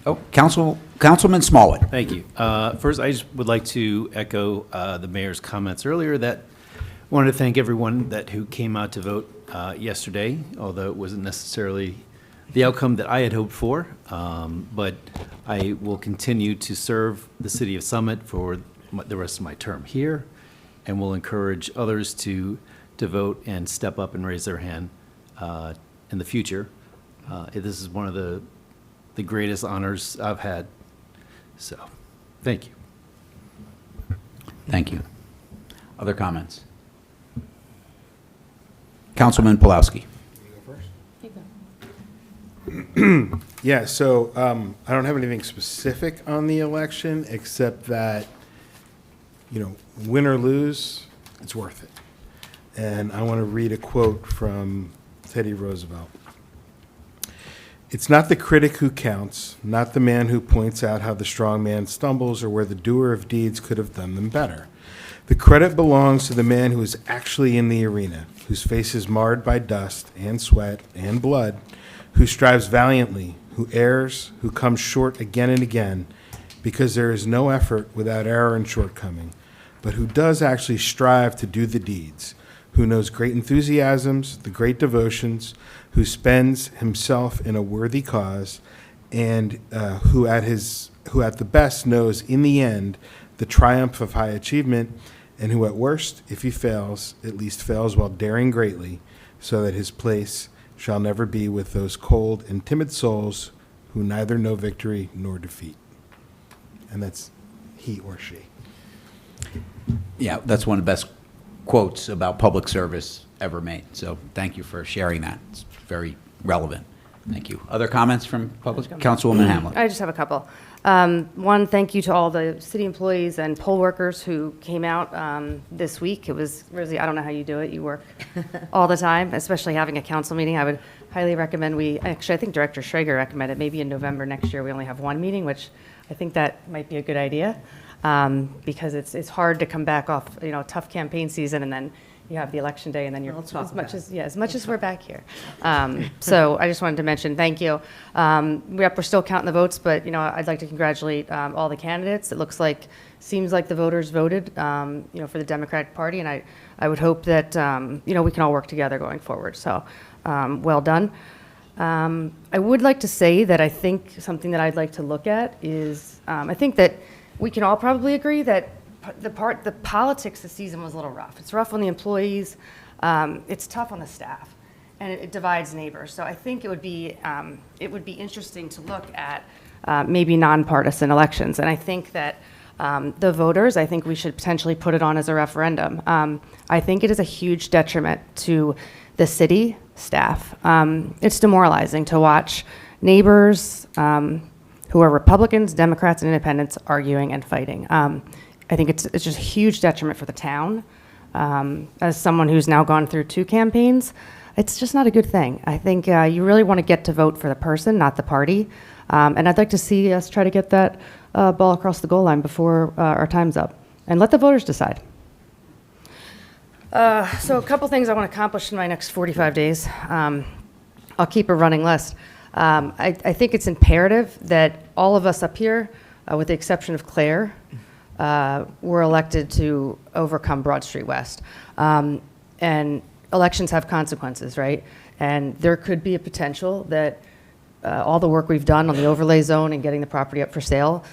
Oh, Councilman Smallwood. Thank you. First, I just would like to echo the mayor's comments earlier that I wanted to thank everyone who came out to vote yesterday, although it wasn't necessarily the outcome that I had hoped for. But I will continue to serve the city of Summit for the rest of my term here, and will encourage others to vote and step up and raise their hand in the future. This is one of the the greatest honors I've had. So, thank you. Thank you. Other comments? Councilman Pulowski. Yeah, so I don't have anything specific on the election, except that, win or lose, it's worth it. And I want to read a quote from Teddy Roosevelt. "It's not the critic who counts, not the man who points out how the strong man stumbles or where the doer of deeds could have done them better. The credit belongs to the man who is actually in the arena, whose face is marred by dust and sweat and blood, who strives valiantly, who errs, who comes short again and again, because there is no effort without error and shortcoming, but who does actually strive to do the deeds, who knows great enthusiasms, the great devotions, who spends himself in a worthy cause, and who at the best knows in the end the triumph of high achievement, and who at worst, if he fails, at least fails while daring greatly, so that his place shall never be with those cold and timid souls who neither know victory nor defeat." And that's he or she. Yeah, that's one of the best quotes about public service ever made. So thank you for sharing that. It's very relevant. Thank you. Other comments from public? Councilwoman Hamlet. I just have a couple. One, thank you to all the city employees and poll workers who came out this week. It was, Rosie, I don't know how you do it. You work all the time, especially having a council meeting. I would highly recommend I think Director Schrager recommended maybe in November next year we only have one meeting, which I think that might be a good idea because it's hard to come back off, tough campaign season and then you have the election day, and then you're as much as we're back here. So I just wanted to mention thank you. We're still counting the votes, but I'd like to congratulate all the candidates. It seems like the voters voted, for the Democratic Party, and I would hope that we can all work together going forward. So well done. I would like to say that I think something that I'd like to look at is I think that we can all probably agree that the politics this season was a little rough. It's rough on the employees. It's tough on the staff, and it divides neighbors. So I think it would be interesting to look at maybe nonpartisan elections. And I think that the voters, I think we should potentially put it on as a referendum. I think it is a huge detriment to the city staff. It's demoralizing to watch neighbors who are Republicans, Democrats, and independents arguing and fighting. I think it's just a huge detriment for the town. As someone who's now gone through 2 campaigns, it's just not a good thing. I think you really want to get to vote for the person, not the party. And I'd like to see us try to get that ball across the goal line before our time's up. And let the voters decide. So a couple things I want to accomplish in my next 45 days. I'll keep a running list. I think it's imperative that all of us up here, with the exception of Claire, were elected to overcome Broad Street West. And elections have consequences, right? And there could be a potential that all the work we've done on the overlay zone and getting the property up for sale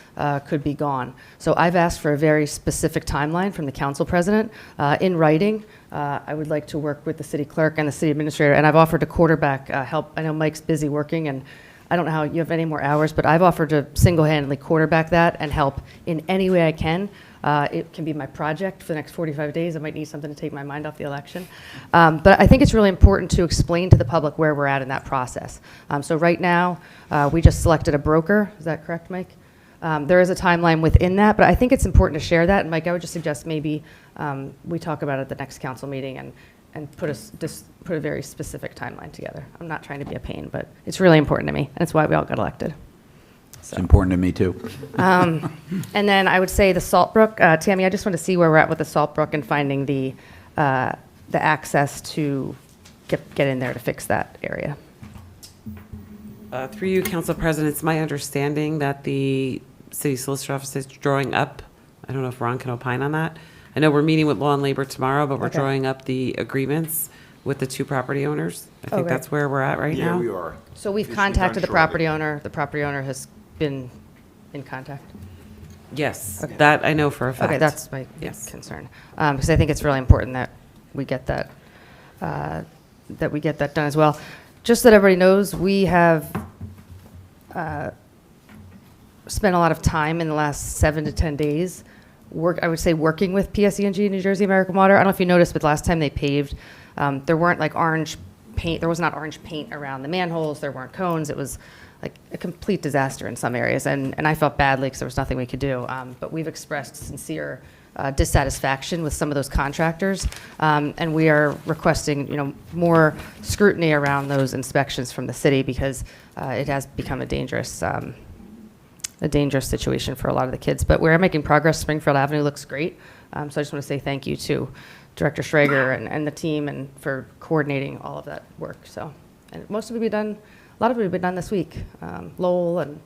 could be gone. So I've asked for a very specific timeline from the council president in writing. I would like to work with the city clerk and the city administrator, and I've offered to quarterback help. I know Mike's busy working, and I don't know how you have any more hours, but I've offered to single-handedly quarterback that and help in any way I can. It can be my project for the next 45 days. I might need something to take my mind off the election. But I think it's really important to explain to the public where we're at in that process. So right now, we just selected a broker. Is that correct, Mike? There is a timeline within that, but I think it's important to share that. And Mike, I would just suggest maybe we talk about it at the next council meeting and put a very specific timeline together. I'm not trying to be a pain, but it's really important to me, and it's why we all got elected. It's important to me, too. And then I would say the Salt Brook. Tammy, I just want to see where we're at with the Salt Brook and finding the access to get in there to fix that area. Through you, Council President, it's my understanding that the City Solicitor Office is drawing up, I don't know if Ron can opine on that. I know we're meeting with Law and Labor tomorrow, but we're Okay. drawing up the agreements with the 2 property owners. I think Okay. that's where we're at right now. are. So we've contacted the property owner. The property owner has been in contact. Yes, Okay. that I know for a fact. Okay, that's my Yes. concern. Because I think it's really important that we get that done as well. Just so that everybody knows, we have spent a lot of time in the last 7 to 10 days, I would say working with PSE&G, New Jersey American Water. I don't know if you noticed, but last time they paved, there weren't like orange paint, there was not orange paint around the manholes, there weren't cones, it was like a complete disaster in some areas, and I felt badly because there was nothing we could do. But we've expressed sincere dissatisfaction with some of those contractors, and we are requesting, more scrutiny around those inspections from the city because it has become a dangerous situation for a lot of the kids. But we're making progress. Springfield Avenue looks great. So I just want to say thank you to Director Schrager and the team and for coordinating all of that work. So, and most of it will be done. A lot of it will be done this week. Lowell and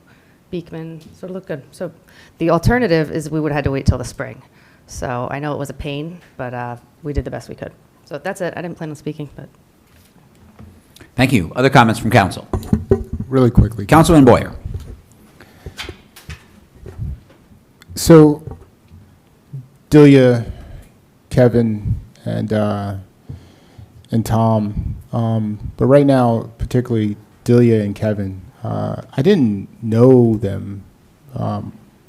Beekman sort of look good. So the alternative is we would have had to wait till the spring. So I know it was a pain, but we did the best we could. So that's it. I didn't plan on speaking, but. Thank you. Other comments from council? Really quickly. Councilman Boyer. So, Delia, Kevin, and Tom, but right now, particularly Delia and Kevin, I didn't know them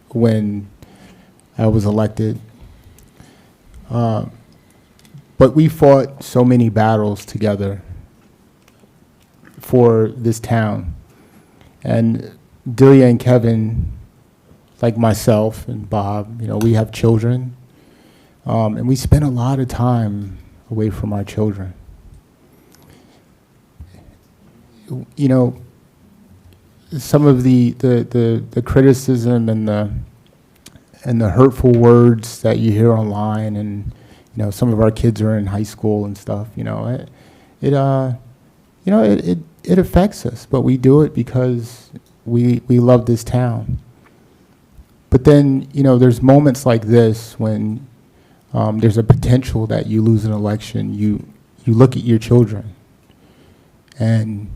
when I was elected, but we fought so many battles together for this town, and Delia and Kevin, like myself and Bob, we have children, and we spend a lot of time away from our children. Some of the criticism and the hurtful words that you hear online, and some of our kids are in high school and stuff. It affects us, but we do it because we love this town. But then, there's moments like this when there's a potential that you lose an election. You look at your children, and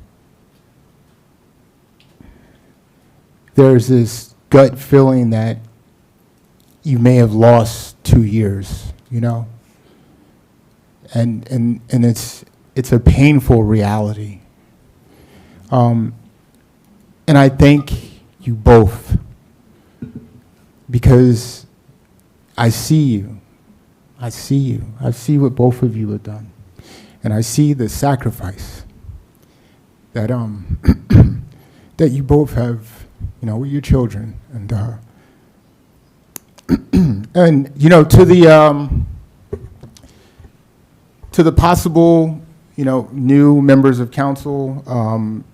there's this gut feeling that you may have lost 2 years, and it's a painful reality. And I thank you both, because I see you. I see what both of you have done. And I see the sacrifice that that you both have, with your children. And and to the possible, new members of council,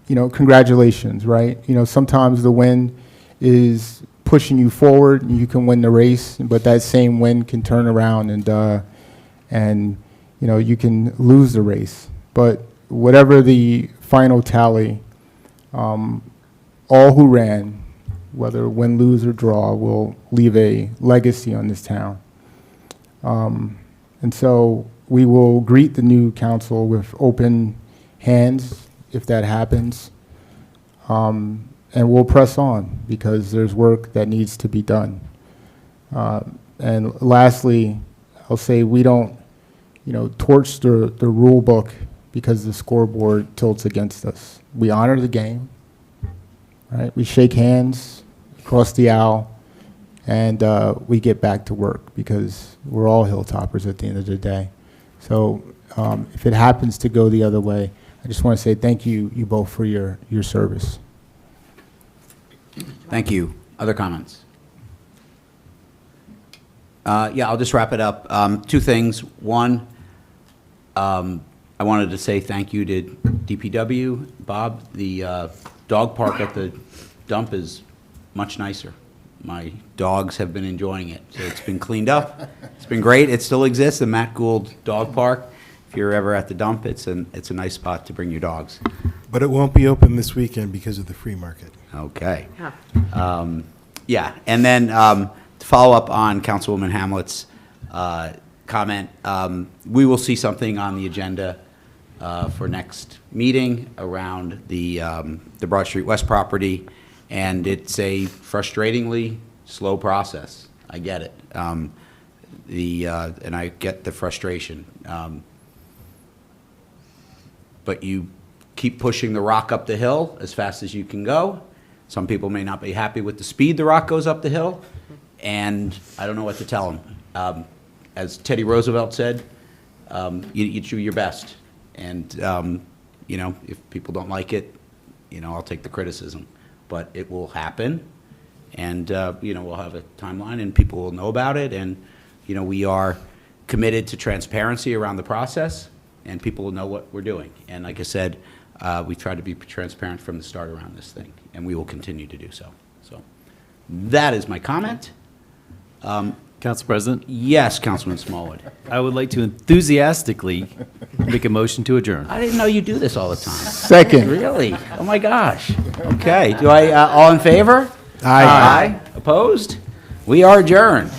congratulations, right? Sometimes the wind is pushing you forward, and you can win the race, but that same wind can turn around and you can lose the race. But whatever the final tally, all who ran, whether win, lose, or draw, will leave a legacy on this town. And so we will greet the new council with open hands if that happens. And we'll press on because there's work that needs to be done. And lastly, I'll say we don't, torch the rule book because the scoreboard tilts against us. We honor the game, right? We shake hands across the aisle, and we get back to work because we're all hilltoppers at the end of the day. So if it happens to go the other way, I just want to say thank you both for your service. Thank you. Other comments? Yeah, I'll just wrap it up. 2 things. One, I wanted to say thank you to DPW. Bob, the dog park at the dump is much nicer. My dogs have been enjoying it. So it's been cleaned up. It's been great. It still exists, the Matt Gould Dog Park. If you're ever at the dump, it's a nice spot to bring your dogs. But it won't be open this weekend because of the free market. Okay. Yeah, and then to follow up on Councilwoman Hamlet's comment, we will see something on the agenda for next meeting around the Broad Street West property, and it's a frustratingly slow process. I get it, and I get the frustration. But you keep pushing the rock up the hill as fast as you can go. Some people may not be happy with the speed the rock goes up the hill, and I don't know what to tell them. As Teddy Roosevelt said, you do your best. And, you know, if people don't like it, you know, I'll take the criticism. But it will happen, and, you know, we'll have a timeline, and people will know about it, and, you know, we are committed to transparency around the process, and people will know what we're doing. And like I said, we tried to be transparent from the start around this thing, and we will continue to do so. So that is my comment. Council President, Yes, Councilman Smallwood. I would like to enthusiastically make a motion to adjourn. I didn't know you do this all the time. Second. Really? Oh, my gosh. Okay. Do I, all in favor? Aye. Opposed? We are adjourned.